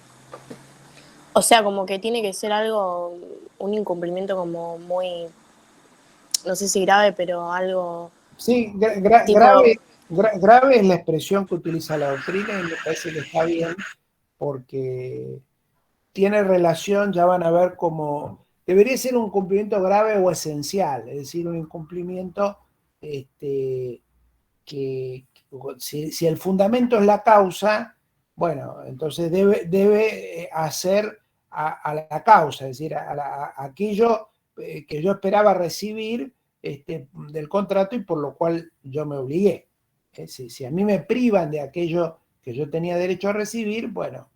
O sea, como que tiene que ser algo, un incumplimiento como muy, no sé si grave, pero algo Sí, tipo, grave es la expresión que utiliza la doctrina y me parece que está bien porque tiene relación, ya van a ver cómo debería ser un incumplimiento grave o esencial, es decir, un incumplimiento que si el fundamento es la causa, bueno, entonces debe hacer a la causa, es decir, a aquello que yo esperaba recibir del contrato y por lo cual yo me obligué. Si a mí me privan de aquello que yo tenía derecho a recibir, bueno,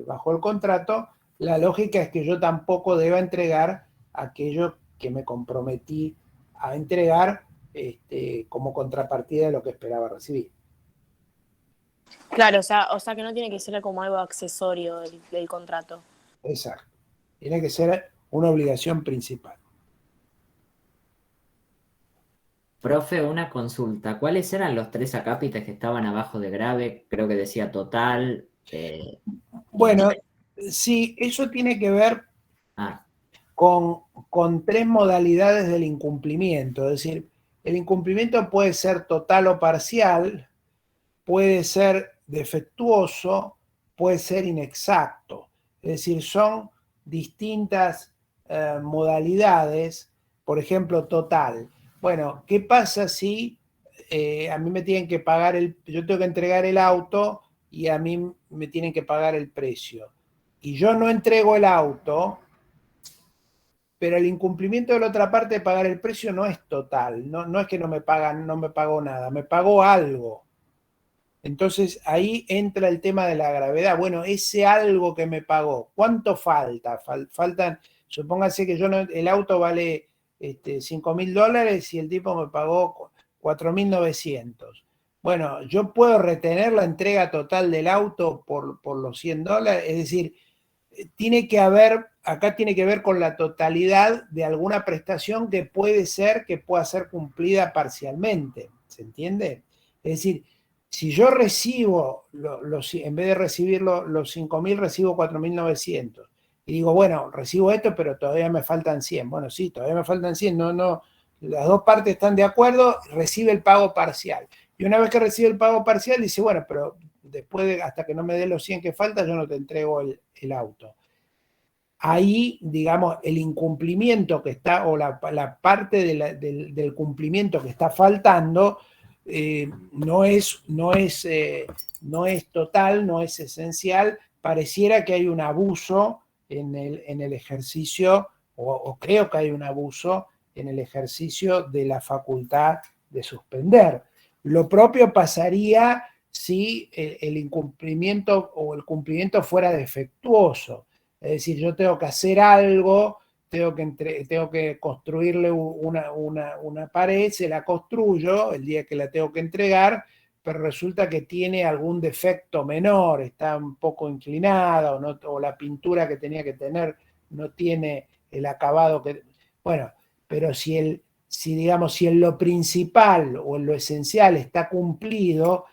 bajo el contrato, la lógica es que yo tampoco deba entregar aquello que me comprometí a entregar como contrapartida de lo que esperaba recibir. claro, o sea que no tiene que ser como algo accesorio del contrato. Exacto. Tiene que ser una obligación principal. Profe, una consulta. ¿Cuáles eran los 3 acápites que estaban abajo de grave? Creo que decía total. Bueno, sí, eso tiene que ver Ah, con 3 modalidades del incumplimiento. Es decir, el incumplimiento puede ser total o parcial, puede ser defectuoso, puede ser inexacto. Es decir, son distintas modalidades. Por ejemplo, total. Bueno, ¿qué pasa si a mí me tienen que pagar yo tengo que entregar el auto y a mí me tienen que pagar el precio? Y yo no entrego el auto, pero el incumplimiento de la otra parte de pagar el precio no es total. No es que no me pagó nada, me pagó algo. Entonces ahí entra el tema de la gravedad. Bueno, ese algo que me pagó, ¿cuánto falta? Faltan, supóngase que el auto vale $5.000 y el tipo me pagó 4.900. Bueno, yo puedo retener la entrega total del auto por los $100, es decir, acá tiene que ver con la totalidad de alguna prestación que pueda ser cumplida parcialmente. ¿Se entiende? Es decir, si yo recibo, en vez de recibir los 5.000, recibo 4.900. Y digo, bueno, recibo esto, pero todavía me faltan 100. Bueno, sí, todavía me faltan 100. No, las dos partes están de acuerdo, recibe el pago parcial. Y una vez que recibe el pago parcial, dice, bueno, pero después, hasta que no me dé los 100 que faltan, yo no te entrego el auto. Ahí, digamos, el incumplimiento que está, o la parte del cumplimiento que está faltando, no es total, no es esencial. Pareciera que hay un abuso en el ejercicio, o creo que hay un abuso en el ejercicio de la facultad de suspender. Lo propio pasaría si el incumplimiento o el cumplimiento fuera defectuoso. Es decir, yo tengo que hacer algo, tengo que construirle una pared, se la construyo el día que la tengo que entregar, pero resulta que tiene algún defecto menor, está un poco inclinada o la pintura que tenía que tener no tiene el acabado que... Bueno, pero si en lo principal o en lo esencial está cumplido,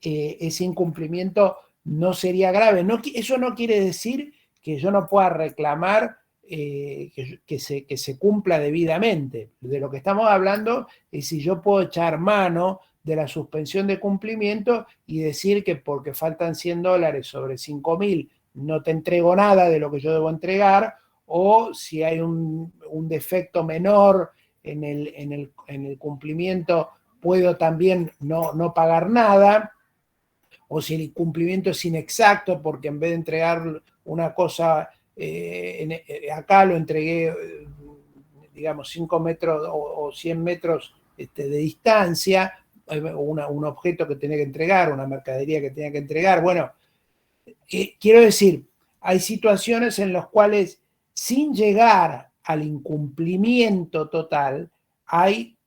ese incumplimiento no sería grave. Eso no quiere decir que yo no pueda reclamar que se cumpla debidamente. De lo que estamos hablando es si yo puedo echar mano de la suspensión de cumplimiento y decir que porque faltan $100 sobre 5.000 no te entrego nada de lo que yo debo entregar, o si hay un defecto menor en el cumplimiento, puedo también no pagar nada, o si el cumplimiento es inexacto porque en vez de entregar una cosa acá lo entregué, digamos, 5 metros o 100 metros de distancia, un objeto que tenía que entregar, una mercadería que tenía que entregar. Bueno, quiero decir, hay situaciones en las cuales sin llegar al incumplimiento total, hay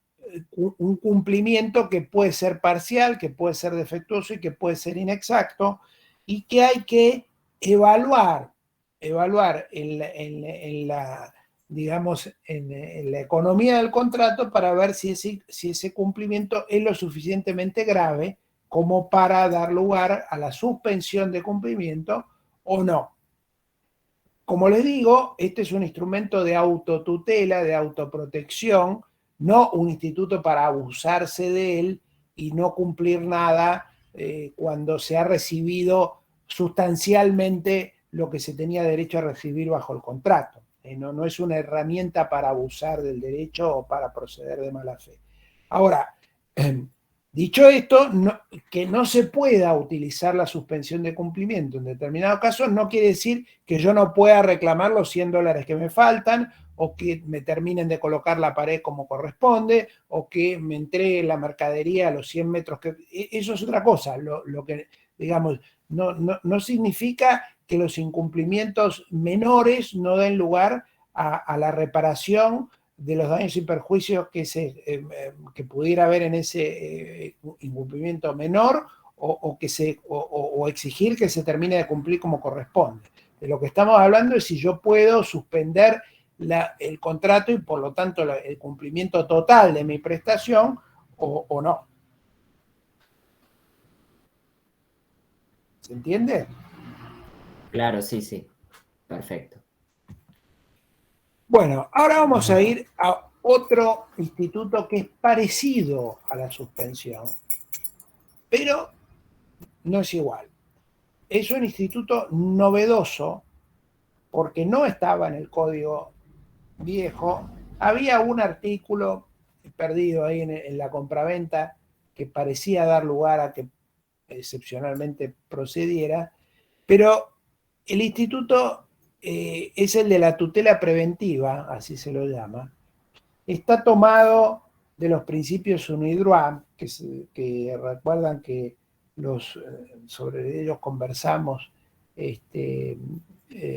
un cumplimiento que puede ser parcial, que puede ser defectuoso y que puede ser inexacto, y que hay que evaluar en la, digamos, en la economía del contrato para ver si ese cumplimiento es lo suficientemente grave como para dar lugar a la suspensión de cumplimiento o no. Como les digo, este es un instrumento de autotutela, de autoprotección, no un instituto para abusarse de él y no cumplir nada cuando se ha recibido sustancialmente lo que se tenía derecho a recibir bajo el contrato. No es una herramienta para abusar del derecho o para proceder de mala fe. Ahora, dicho esto, que no se pueda utilizar la suspensión de cumplimiento en determinados casos no quiere decir que yo no pueda reclamar los $100 que me faltan, o que me terminen de colocar la pared como corresponde, o que me entregue la mercadería a los 100 metros. Eso es otra cosa. Lo que, digamos, no significa que los incumplimientos menores no den lugar a la reparación de los daños y perjuicios que pudiera haber en ese incumplimiento menor, o exigir que se termine de cumplir como corresponde. De lo que estamos hablando es si yo puedo suspender el contrato y por lo tanto el cumplimiento total de mi prestación o no. ¿Se entiende? Claro, sí, sí. Perfecto. Bueno, ahora vamos a ir a otro instituto que es parecido a la suspensión, pero no es igual. Es un instituto novedoso porque no estaba en el código viejo. Había un artículo perdido ahí en la compraventa que parecía dar lugar a que excepcionalmente procediera, pero el instituto es el de la tutela preventiva, así se lo llama. Está tomado de los principios UNIDROIT, que recuerdan que sobre ellos conversamos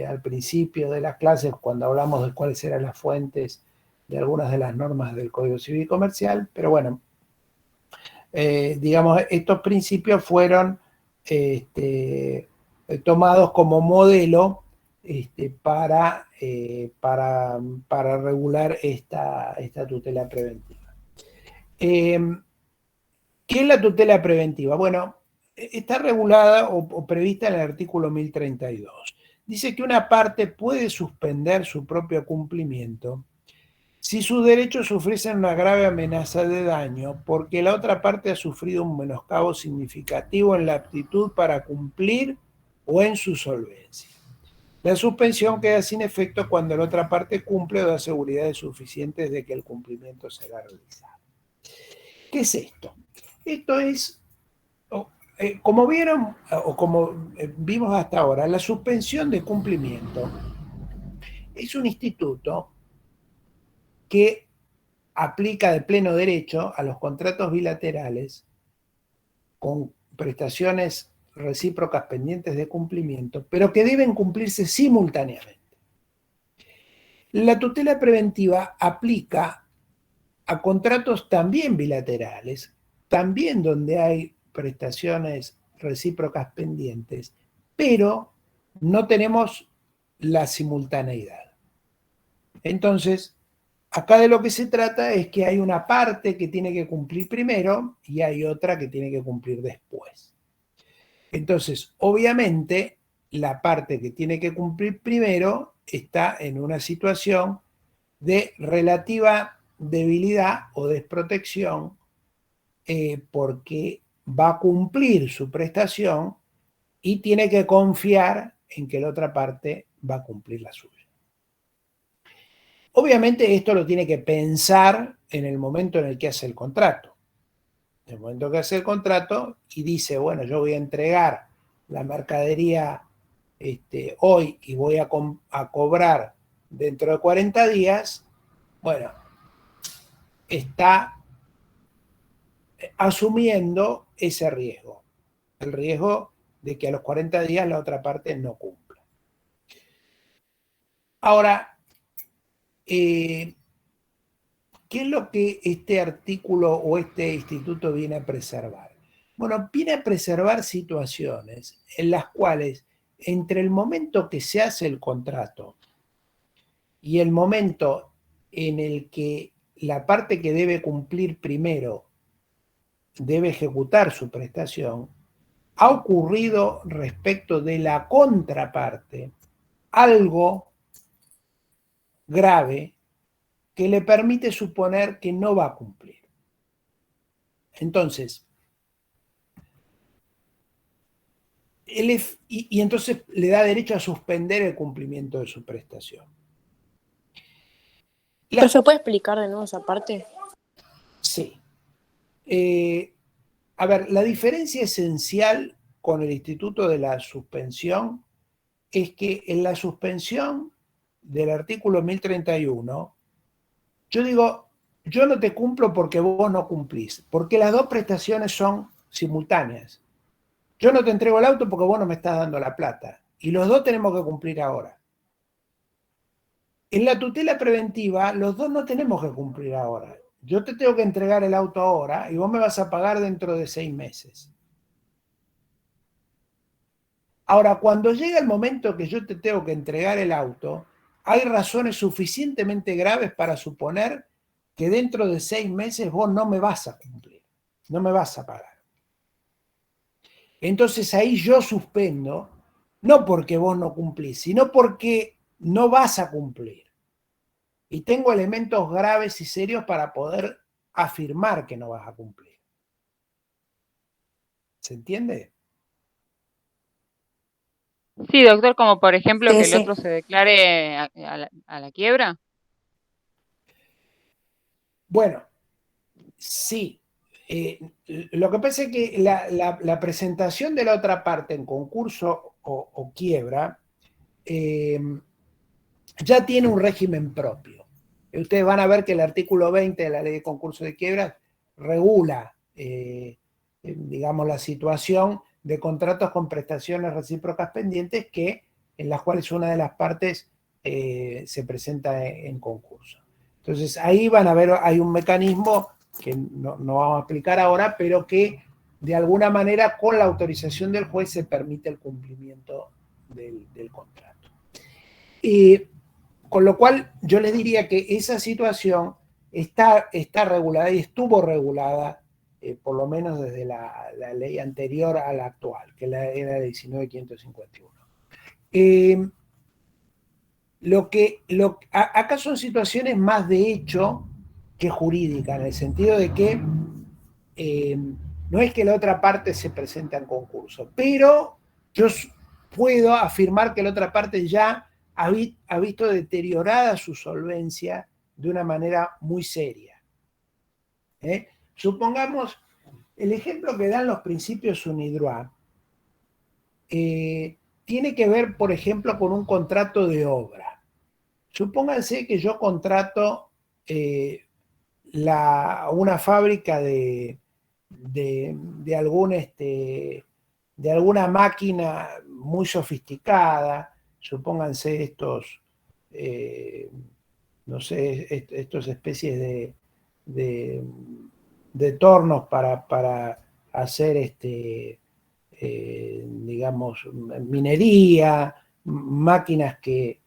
al principio de las clases cuando hablamos de cuáles eran las fuentes de algunas de las normas del Código Civil y Comercial, pero bueno, digamos, estos principios fueron tomados como modelo para regular esta tutela preventiva. ¿Qué es la tutela preventiva? Bueno, está regulada o prevista en el artículo 1032. Dice que una parte puede suspender su propio cumplimiento si sus derechos sufriesen una grave amenaza de daño porque la otra parte ha sufrido un menoscabo significativo en la aptitud para cumplir o en su solvencia. La suspensión queda sin efecto cuando la otra parte cumple o da seguridades suficientes de que el cumplimiento será realizado. ¿Qué es esto? Esto es, como vieron o como vimos hasta ahora, la suspensión de cumplimiento es un instituto que aplica de pleno derecho a los contratos bilaterales con prestaciones recíprocas pendientes de cumplimiento, pero que deben cumplirse simultáneamente. La tutela preventiva aplica a contratos también bilaterales, también donde hay prestaciones recíprocas pendientes, pero no tenemos la simultaneidad. Entonces, acá de lo que se trata es que hay una parte que tiene que cumplir primero y hay otra que tiene que cumplir después. Entonces, obviamente, la parte que tiene que cumplir primero está en una situación de relativa debilidad o desprotección porque va a cumplir su prestación y tiene que confiar en que la otra parte va a cumplir la suya. Obviamente esto lo tiene que pensar en el momento en el que hace el contrato. En el momento que hace el contrato y dice, bueno, yo voy a entregar la mercadería hoy y voy a cobrar dentro de 40 días, bueno, está asumiendo ese riesgo, el riesgo de que a los 40 días la otra parte no cumpla. Ahora, ¿qué es lo que este artículo o este instituto viene a preservar? Bueno, viene a preservar situaciones en las cuales entre el momento que se hace el contrato y el momento en el que la parte que debe cumplir primero debe ejecutar su prestación, ha ocurrido respecto de la contraparte algo grave que le permite suponer que no va a cumplir. Entonces, y entonces le da derecho a suspender el cumplimiento de su prestación. ¿Pero se puede explicar de nuevo esa parte? Sí. A ver, la diferencia esencial con el instituto de la suspensión es que en la suspensión del artículo 1031, yo digo, yo no te cumplo porque vos no cumplís, porque las dos prestaciones son simultáneas. Yo no te entrego el auto porque vos no me estás dando la plata, y los dos tenemos que cumplir ahora. En la tutela preventiva, los dos no tenemos que cumplir ahora. Yo te tengo que entregar el auto ahora y vos me vas a pagar dentro de 6 meses. Ahora, cuando llega el momento que yo te tengo que entregar el auto, hay razones suficientemente graves para suponer que dentro de 6 meses vos no me vas a cumplir, no me vas a pagar. Entonces ahí yo suspendo, no porque vos no cumplís, sino porque no vas a cumplir. Y tengo elementos graves y serios para poder afirmar que no vas a cumplir. ¿Se entiende? Sí, doctor, como por ejemplo Sí, que el sí. otro se declare a la quiebra. Bueno, sí. Lo que pasa es que la presentación de la otra parte en concurso o quiebra ya tiene un régimen propio. Ustedes van a ver que el artículo 20 de la Ley de Concurso de Quiebra regula, digamos, la situación de contratos con prestaciones recíprocas pendientes en las cuales una de las partes se presenta en concurso. Entonces ahí van a ver, hay un mecanismo que no vamos a explicar ahora, pero que de alguna manera con la autorización del juez se permite el cumplimiento del contrato. Con lo cual yo les diría que esa situación está regulada y estuvo regulada por lo menos desde la ley anterior a la actual, que era la 19.551. Acá son situaciones más de hecho que jurídica, en el sentido de que no es que la otra parte se presente en concurso, pero yo puedo afirmar que la otra parte ya ha visto deteriorada su solvencia de una manera muy seria. Supongamos, el ejemplo que dan los principios UNIDROIT tiene que ver, por ejemplo, con un contrato de obra. Supónganse que yo contrato una fábrica de alguna máquina muy sofisticada, supónganse estos, no sé, estos especies de tornos para hacer digamos, minería, máquinas que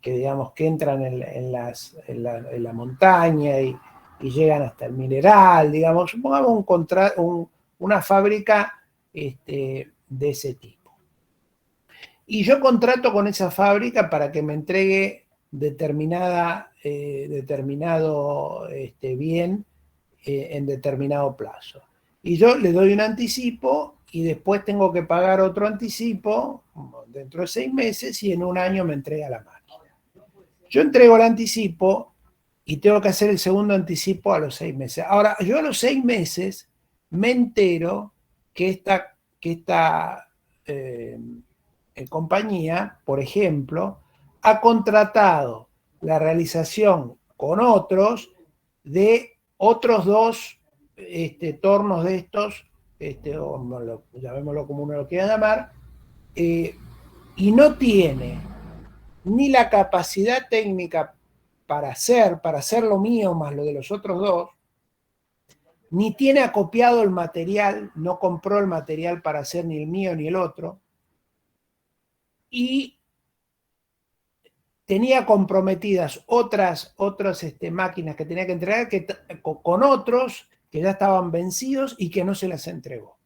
digamos que entran en la montaña y llegan hasta el mineral, digamos, supongamos una fábrica de ese tipo. Y yo contrato con esa fábrica para que me entregue determinado bien en determinado plazo. Y yo le doy un anticipo y después tengo que pagar otro anticipo dentro de 6 meses y en un año me entrega la máquina. Yo entrego el anticipo y tengo que hacer el segundo anticipo a los 6 meses. Ahora, yo a los 6 meses me entero que esta compañía, por ejemplo, ha contratado la realización con otros de otros 2 tornos de estos, llamémoslo como uno lo quiera llamar, y no tiene ni la capacidad técnica para hacer lo mío más lo de los otros dos, ni tiene acopiado el material, no compró el material para hacer ni el mío ni el otro, y tenía comprometidas otras máquinas que tenía que entregar con otros que ya estaban vencidos y que no se las entregó.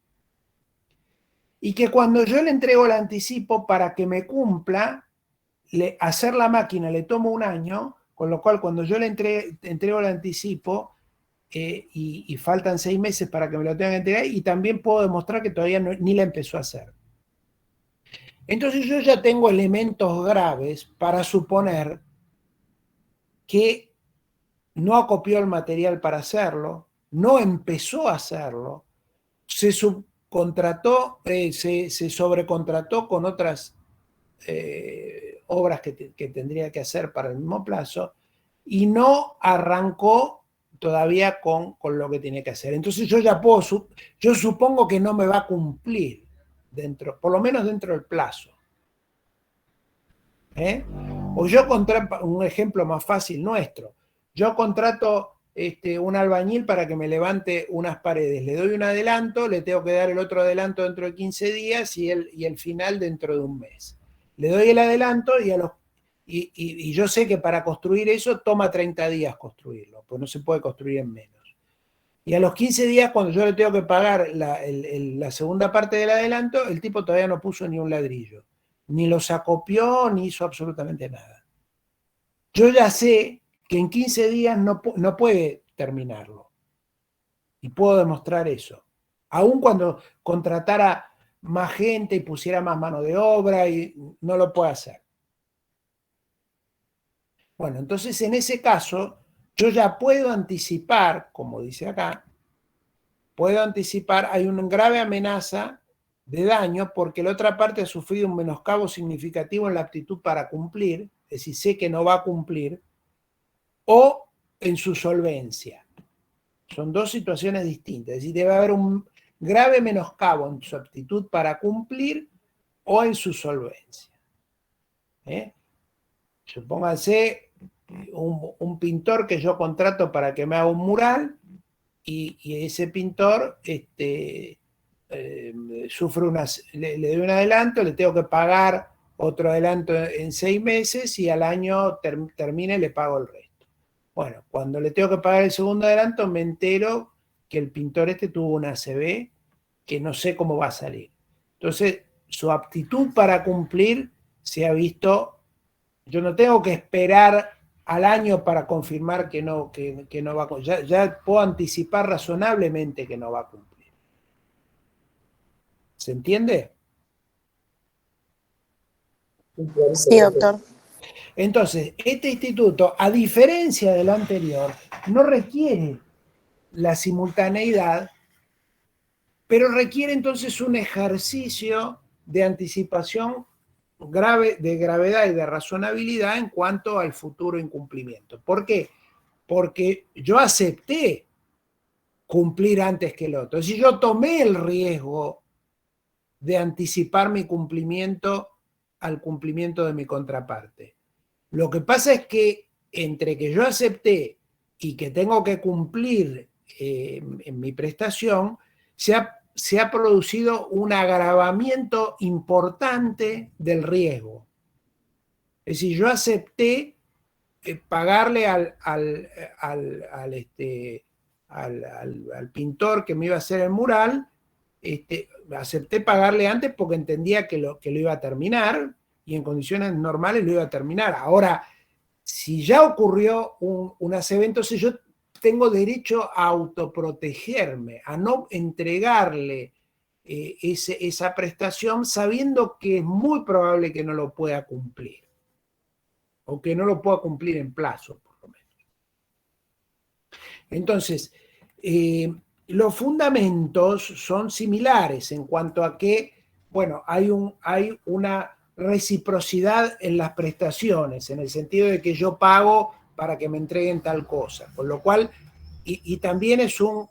Y que cuando yo le entrego el anticipo para que me cumpla, hacer la máquina le toma 1 año, con lo cual cuando yo le entrego el anticipo y faltan 6 meses para que me lo tengan que entregar, y también puedo demostrar que todavía ni la empezó a hacer. Entonces yo ya tengo elementos graves para suponer que no acopió el material para hacerlo, no empezó a hacerlo, se subcontrató, se sobrecontrató con otras obras que tendría que hacer para el mismo plazo, y no arrancó todavía con lo que tiene que hacer. Entonces yo supongo que no me va a cumplir por lo menos dentro del plazo. O yo contrato, un ejemplo más fácil nuestro, yo contrato un albañil para que me levante unas paredes, le doy un adelanto, le tengo que dar el otro adelanto dentro de 15 días y el final dentro de 1 mes. Le doy el adelanto y yo sé que para construir eso toma 30 días construirlo, pues no se puede construir en menos. Y a los 15 días, cuando yo le tengo que pagar la segunda parte del adelanto, el tipo todavía no puso ni un ladrillo, ni los acopió, ni hizo absolutamente nada. Yo ya sé que en 15 días no puede terminarlo. Y puedo demostrar eso. Aun cuando contratara más gente y pusiera más mano de obra, y no lo puede hacer. Bueno, entonces en ese caso, yo ya puedo anticipar, como dice acá, hay una grave amenaza de daño porque la otra parte ha sufrido un menoscabo significativo en la aptitud para cumplir, es decir, sé que no va a cumplir, o en su solvencia. Son 2 situaciones distintas, es decir, debe haber un grave menoscabo en su aptitud para cumplir o en su solvencia. Supónganse un pintor que yo contrato para que me haga un mural y ese pintor sufre le doy un adelanto, le tengo que pagar otro adelanto en 6 meses y al año termine y le pago el resto. Bueno, cuando le tengo que pagar el segundo adelanto me entero que el pintor tuvo una ACV que no sé cómo va a salir. Entonces, su aptitud para cumplir se ha visto. Yo no tengo que esperar al año para confirmar que no va a cumplir. Ya puedo anticipar razonablemente que no va a cumplir. ¿Se entiende? Sí, doctor. Entonces, este instituto, a diferencia del anterior, no requiere la simultaneidad, pero requiere entonces un ejercicio de anticipación de gravedad y de razonabilidad en cuanto al futuro incumplimiento. ¿Por qué? Porque yo acepté cumplir antes que el otro. Es decir, yo tomé el riesgo de anticipar mi cumplimiento al cumplimiento de mi contraparte. Lo que pasa es que entre que yo acepté y que tengo que cumplir en mi prestación, se ha producido un agravamiento importante del riesgo. Es decir, yo acepté pagarle al pintor que me iba a hacer el mural, acepté pagarle antes porque entendía que lo iba a terminar y en condiciones normales lo iba a terminar. Ahora, si ya ocurrió un ACV, entonces yo tengo derecho a autoprotegerme, a no entregarle esa prestación sabiendo que es muy probable que no lo pueda cumplir o que no lo pueda cumplir en plazo, por lo menos. Entonces, los fundamentos son similares en cuanto a que, bueno, hay una reciprocidad en las prestaciones, en el sentido de que yo pago para que me entreguen tal cosa, con lo cual, y también es un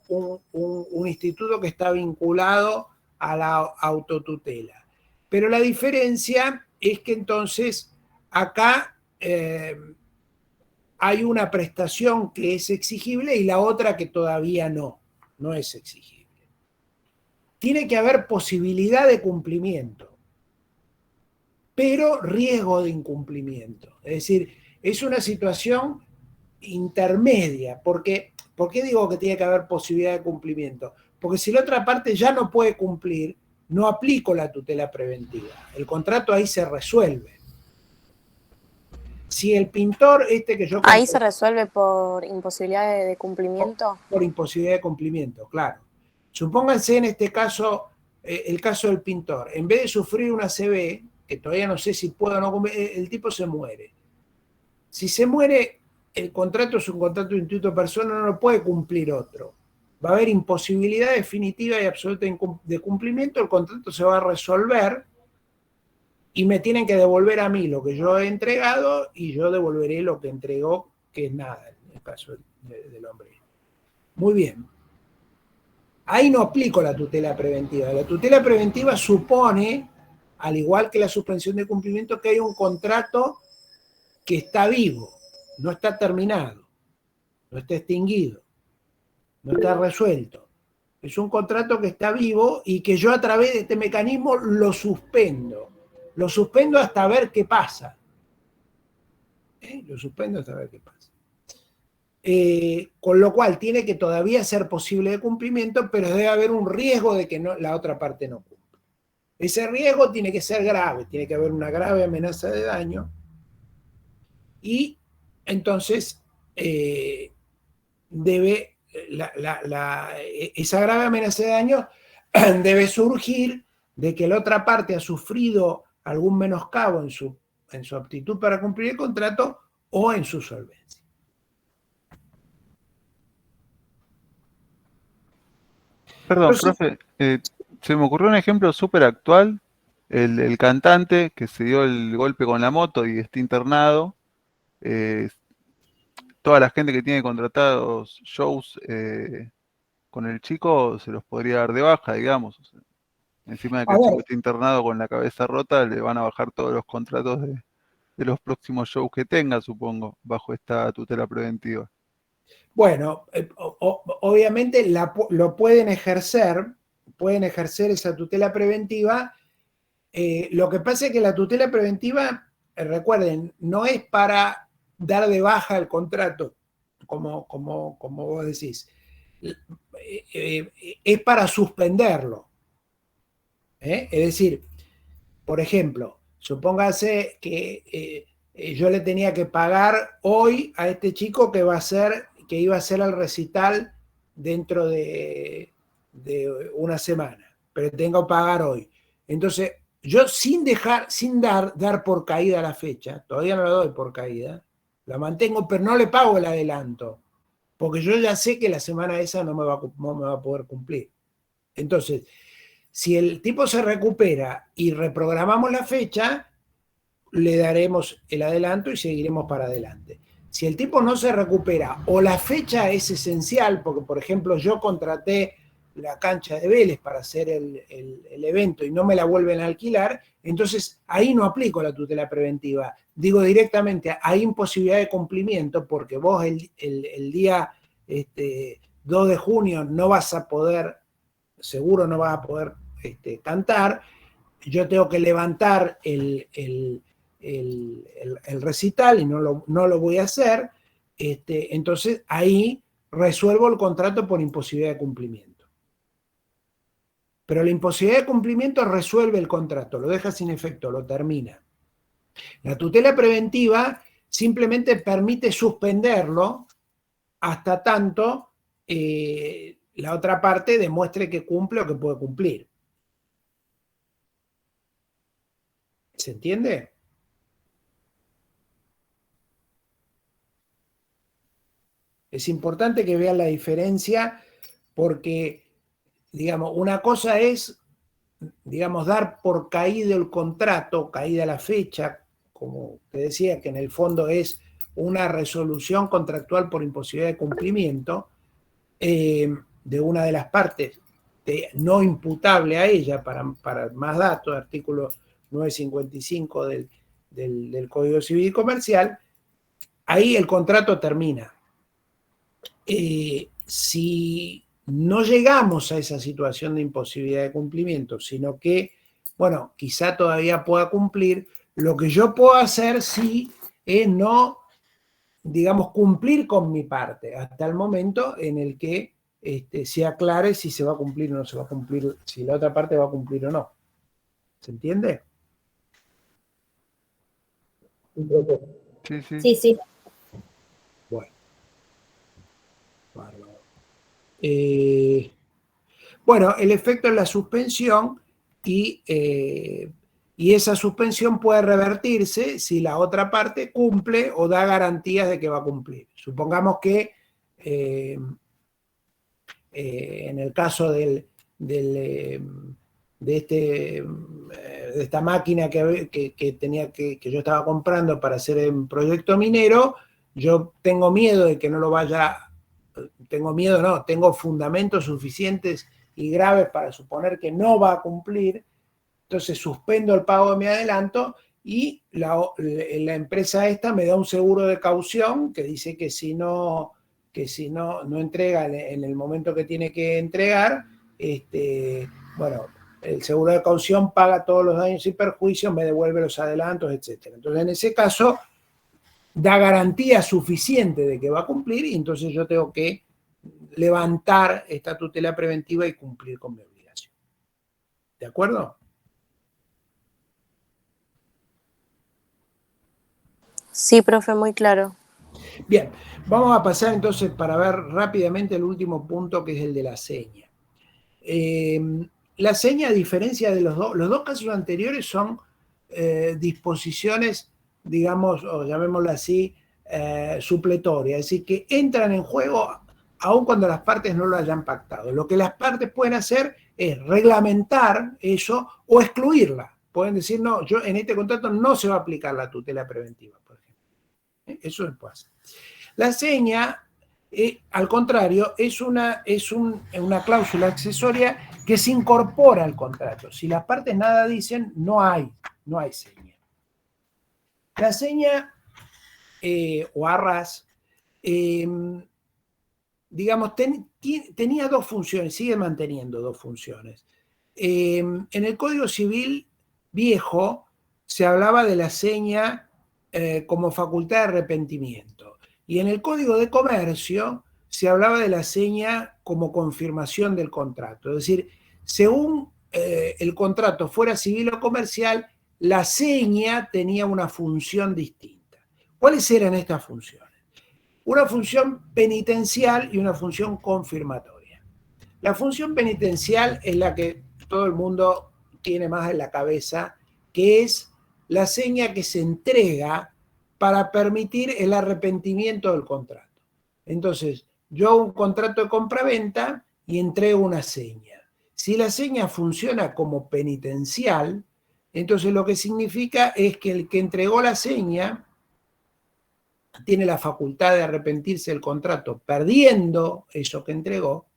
instituto que está vinculado a la autotutela. Pero la diferencia es que entonces acá hay una prestación que es exigible y la otra que todavía no es exigible. Tiene que haber posibilidad de cumplimiento, pero riesgo de incumplimiento. Es decir, es una situación intermedia. ¿Por qué digo que tiene que haber posibilidad de cumplimiento? Porque si la otra parte ya no puede cumplir, no aplico la tutela preventiva. El contrato ahí se resuelve. Si el pintor que yo... Ahí se resuelve por imposibilidad de cumplimiento. Por imposibilidad de cumplimiento, claro. Supónganse en este caso, el caso del pintor. En vez de sufrir una CB, que todavía no sé si puedo o no cumplir, el tipo se muere. Si se muere, el contrato es un contrato de instituto persona, no lo puede cumplir otro. Va a haber imposibilidad definitiva y absoluta de cumplimiento, el contrato se va a resolver y me tienen que devolver a mí lo que yo he entregado y yo devolveré lo que entregó, que es nada, en el caso del hombre. Muy bien. Ahí no aplico la tutela preventiva. La tutela preventiva supone, al igual que la suspensión de cumplimiento, que hay un contrato que está vivo, no está terminado, no está extinguido, no está resuelto. Es un contrato que está vivo y que yo a través de este mecanismo lo suspendo. Lo suspendo hasta ver qué pasa. Lo suspendo hasta ver qué pasa. Con lo cual tiene que todavía ser posible de cumplimiento, pero debe haber un riesgo de que la otra parte no cumpla. Ese riesgo tiene que ser grave, tiene que haber una grave amenaza de daño y entonces esa grave amenaza de daño debe surgir de que la otra parte ha sufrido algún menoscabo en su aptitud para cumplir el contrato o en su solvencia. Perdón, Entonces, profe, se me ocurrió un ejemplo súper actual, el cantante que se dio el golpe con la moto y está internado, toda la gente que tiene contratados shows con el chico se los podría dar de baja, digamos. O sea, encima de que el chico está internado con la cabeza rota, le van a bajar todos los contratos de los próximos shows que tenga, supongo, bajo esta tutela preventiva. Bueno, obviamente lo pueden ejercer esa tutela preventiva. Lo que pasa es que la tutela preventiva, recuerden, no es para dar de baja el contrato, como vos decís. Es para suspenderlo. Es decir, por ejemplo, supóngase que yo le tenía que pagar hoy a este chico que iba a hacer el recital dentro de una semana, pero tengo que pagar hoy. Entonces, yo sin dar por caída la fecha, todavía no la doy por caída, la mantengo, pero no le pago el adelanto, porque yo ya sé que la semana esa no me va a poder cumplir. Entonces, si el tipo se recupera y reprogramamos la fecha, le daremos el adelanto y seguiremos para adelante. Si el tipo no se recupera o la fecha es esencial, porque por ejemplo yo contraté la cancha de Vélez para hacer el evento y no me la vuelven a alquilar, entonces ahí no aplico la tutela preventiva. Digo directamente, hay imposibilidad de cumplimiento porque vos el día 2 de junio no vas a poder, seguro no vas a poder cantar, yo tengo que levantar el recital y no lo voy a hacer, entonces ahí resuelvo el contrato por imposibilidad de cumplimiento. Pero la imposibilidad de cumplimiento resuelve el contrato, lo deja sin efecto, lo termina. La tutela preventiva simplemente permite suspenderlo hasta tanto la otra parte demuestre que cumple o que puede cumplir. ¿Se entiende? Es importante que vean la diferencia porque, digamos, una cosa es, digamos, dar por caído el contrato, caída la fecha, como te decía, que en el fondo es una resolución contractual por imposibilidad de cumplimiento de una de las partes, no imputable a ella, para más datos, artículo 955 del Código Civil y Comercial. ahí el contrato termina. Si no llegamos a esa situación de imposibilidad de cumplimiento, sino que, bueno, quizá todavía pueda cumplir, lo que yo puedo hacer sí es no, digamos, cumplir con mi parte hasta el momento en el que se aclare si se va a cumplir o no se va a cumplir, si la otra parte va a cumplir o no. ¿Se entiende? Sí, profe. Sí, sí. Sí, sí. Bueno. Bárbaro. Bueno, el efecto es la suspensión y esa suspensión puede revertirse si la otra parte cumple o da garantías de que va a cumplir. Supongamos que en el caso de esta máquina que yo estaba comprando para hacer un proyecto minero, yo tengo miedo de que no lo vaya, tengo fundamentos suficientes y graves para suponer que no va a cumplir, entonces suspendo el pago de mi adelanto y la empresa esta me da un seguro de caución que dice que si no entrega en el momento que tiene que entregar, bueno, el seguro de caución paga todos los daños y perjuicios, me devuelve los adelantos, etc. Entonces, en ese caso, da garantía suficiente de que va a cumplir y entonces yo tengo que levantar esta tutela preventiva y cumplir con mi obligación. ¿De acuerdo? Sí, profe, muy claro. Bien, vamos a pasar entonces para ver rápidamente el último punto, que es el de la seña. La seña, a diferencia de los dos casos anteriores, son disposiciones, digamos, o llamémoslo así, supletorias, es decir, que entran en juego aun cuando las partes no lo hayan pactado. Lo que las partes pueden hacer es reglamentar eso o excluirla. Pueden decir, no, yo en este contrato no se va a aplicar la tutela preventiva, por ejemplo. Eso se puede hacer. La seña, al contrario, es una cláusula accesoria que se incorpora al contrato. Si las partes nada dicen, no hay seña. La seña o arras, digamos, tenía dos funciones, sigue manteniendo dos funciones. En el Código Civil viejo se hablaba de la seña como facultad de arrepentimiento. Y en el Código de Comercio se hablaba de la seña como confirmación del contrato. Es decir, según el contrato fuera civil o comercial, la seña tenía una función distinta. ¿Cuáles eran estas funciones? Una función penitencial y una función confirmatoria. La función penitencial es la que todo el mundo tiene más en la cabeza, que es la seña que se entrega para permitir el arrepentimiento del contrato. Entonces, yo hago un contrato de compraventa y entrego una seña. Si la seña funciona como penitencial, entonces lo que significa es que el que entregó la seña tiene la facultad de arrepentirse del contrato perdiendo eso que entregó,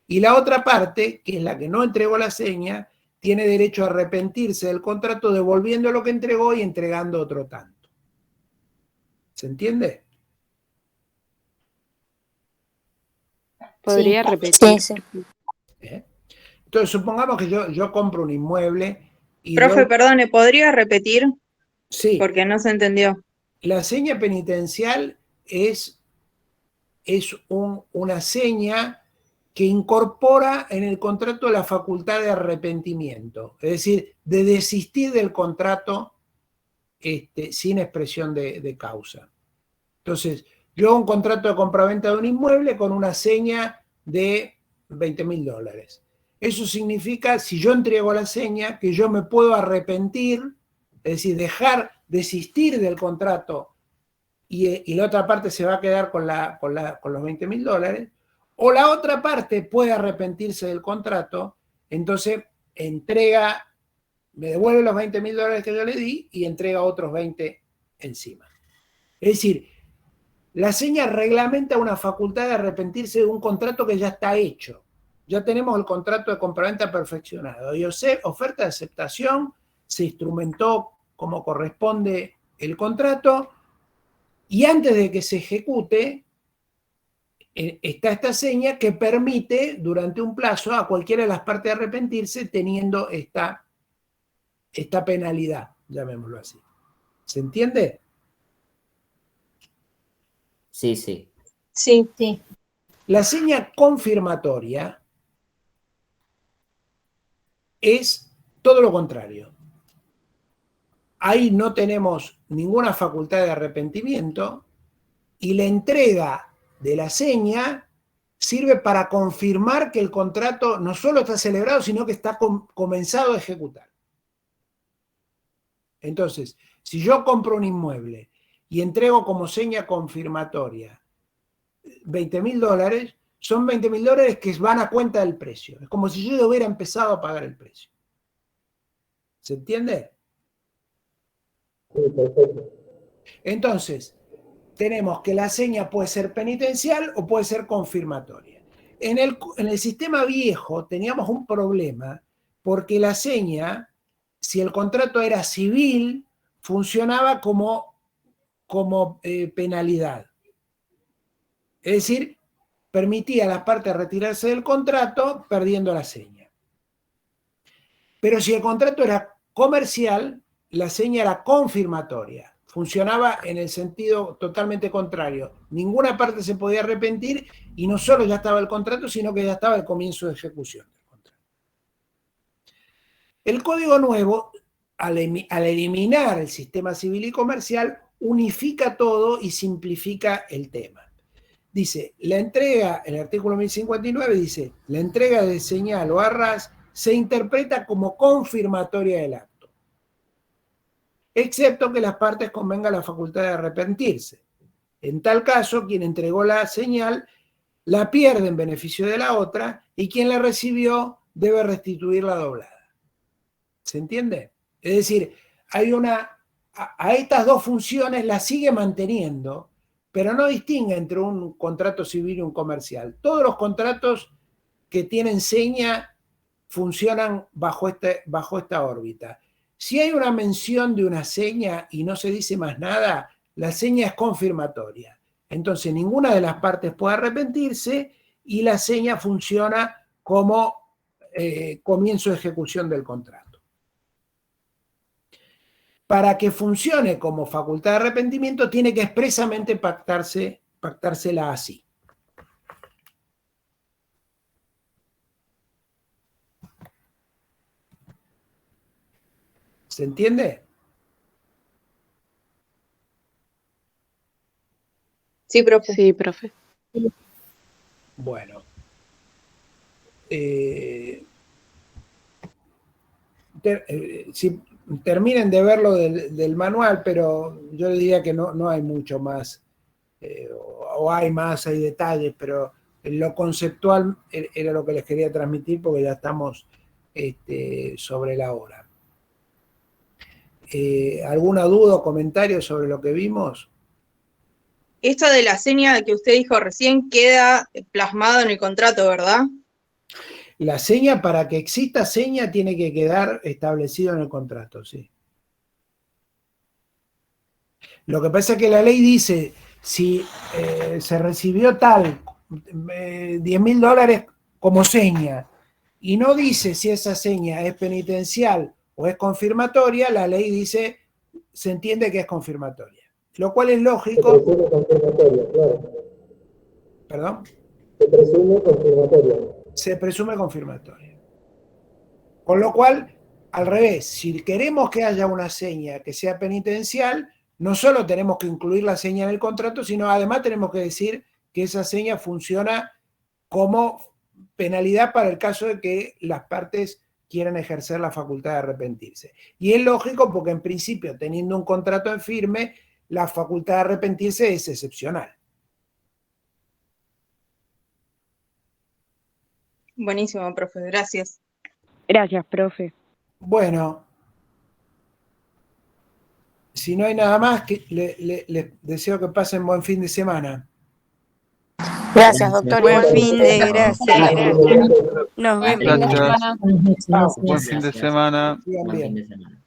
y la otra parte, que es la que no entregó la seña, tiene derecho a arrepentirse del contrato devolviendo lo que entregó y entregando otro tanto. ¿Se entiende? ¿Podría Sí, repetir? sí. Entonces, supongamos que yo compro un inmueble y Profe, perdone, ¿podría repetir? sí, Porque no se entendió. la seña penitencial es una seña que incorpora en el contrato la facultad de arrepentimiento, es decir, de desistir del contrato sin expresión de causa. Entonces, yo hago un contrato de compraventa de un inmueble con una seña de $20.000. Eso significa, si yo entrego la seña, que yo me puedo arrepentir, es decir, desistir del contrato y la otra parte se va a quedar con los $20.000, o la otra parte puede arrepentirse del contrato, entonces me devuelve los $20.000 que yo le di y entrega otros 20 encima. Es decir, la seña reglamenta una facultad de arrepentirse de un contrato que ya está hecho. Ya tenemos el contrato de compraventa perfeccionado y oferta de aceptación, se instrumentó como corresponde el contrato, Y antes de que se ejecute, está esta seña que permite durante un plazo a cualquiera de las partes arrepentirse teniendo esta penalidad, llamémoslo así. ¿Se entiende? Sí, sí. Sí. Sí. La seña confirmatoria es todo lo contrario. Ahí no tenemos ninguna facultad de arrepentimiento y la entrega de la seña sirve para confirmar que el contrato no solo está celebrado, sino que está comenzado a ejecutar. Entonces, si yo compro un inmueble y entrego como seña confirmatoria $20.000, son $20.000 que van a cuenta del precio. Es como si yo hubiera empezado a pagar el precio. ¿Se entiende? Sí, perfecto. Entonces, tenemos que la seña puede ser penitencial o puede ser confirmatoria. En el sistema viejo teníamos un problema porque la seña, si el contrato era civil, funcionaba como penalidad. Es decir, permitía a las partes retirarse del contrato perdiendo la seña. Pero si el contrato era comercial, la seña era confirmatoria. Funcionaba en el sentido totalmente contrario. Ninguna parte se podía arrepentir y no solo ya estaba el contrato, sino que ya estaba el comienzo de ejecución del contrato. El código nuevo, al eliminar el sistema civil y comercial, unifica todo y simplifica el tema. Dice, la entrega, el artículo 1059 dice, la entrega de señal o arras se interpreta como confirmatoria del acto, excepto que las partes convenga la facultad de arrepentirse. En tal caso, quien entregó la señal la pierde en beneficio de la otra y quien la recibió debe restituir la doblada. ¿Se entiende? Es decir, hay a estas dos funciones las sigue manteniendo, pero no distingue entre un contrato civil y un comercial. Todos los contratos que tienen seña funcionan bajo esta órbita. Si hay una mención de una seña y no se dice más nada, la seña es confirmatoria. Entonces ninguna de las partes puede arrepentirse y la seña funciona como comienzo de ejecución del contrato. Para que funcione como facultad de arrepentimiento, tiene que expresamente pactársela así. ¿Se entiende? Sí, profe. Sí, profe. Bueno. Si terminen de verlo del manual, pero yo le diría que no hay mucho más, o hay más, hay detalles, pero lo conceptual era lo que les quería transmitir porque ya estamos sobre la hora. ¿Alguna duda o comentario sobre lo que vimos? Esto de la seña que usted dijo recién queda plasmado en el contrato, ¿verdad? La seña, para que exista seña, tiene que quedar establecido en el contrato, sí. Lo que pasa es que la ley dice, si se recibió tal, $10.000 como seña, y no dice si esa seña es penitencial o es confirmatoria, la ley dice, se entiende que es confirmatoria. Lo cual es lógico. Se presume confirmatoria, claro. ¿Perdón? Se presume confirmatoria. Se presume confirmatoria. Con lo cual, al revés, si queremos que haya una seña que sea penitencial, no solo tenemos que incluir la seña en el contrato, sino además tenemos que decir que esa seña funciona como penalidad para el caso de que las partes quieran ejercer la facultad de arrepentirse. Y es lógico porque en principio, teniendo un contrato en firme, la facultad de arrepentirse es excepcional. Buenísimo, profe, gracias. Gracias, profe. Bueno, si no hay nada más, les deseo que pasen buen fin de semana. Gracias, doctor. Buen Igualmente. fin de gracias. Nos Buen vemos. fin de Gracias. semana. Buenas noches. Chao. Buen fin de semana. Sigan Buen bien. fin de semana.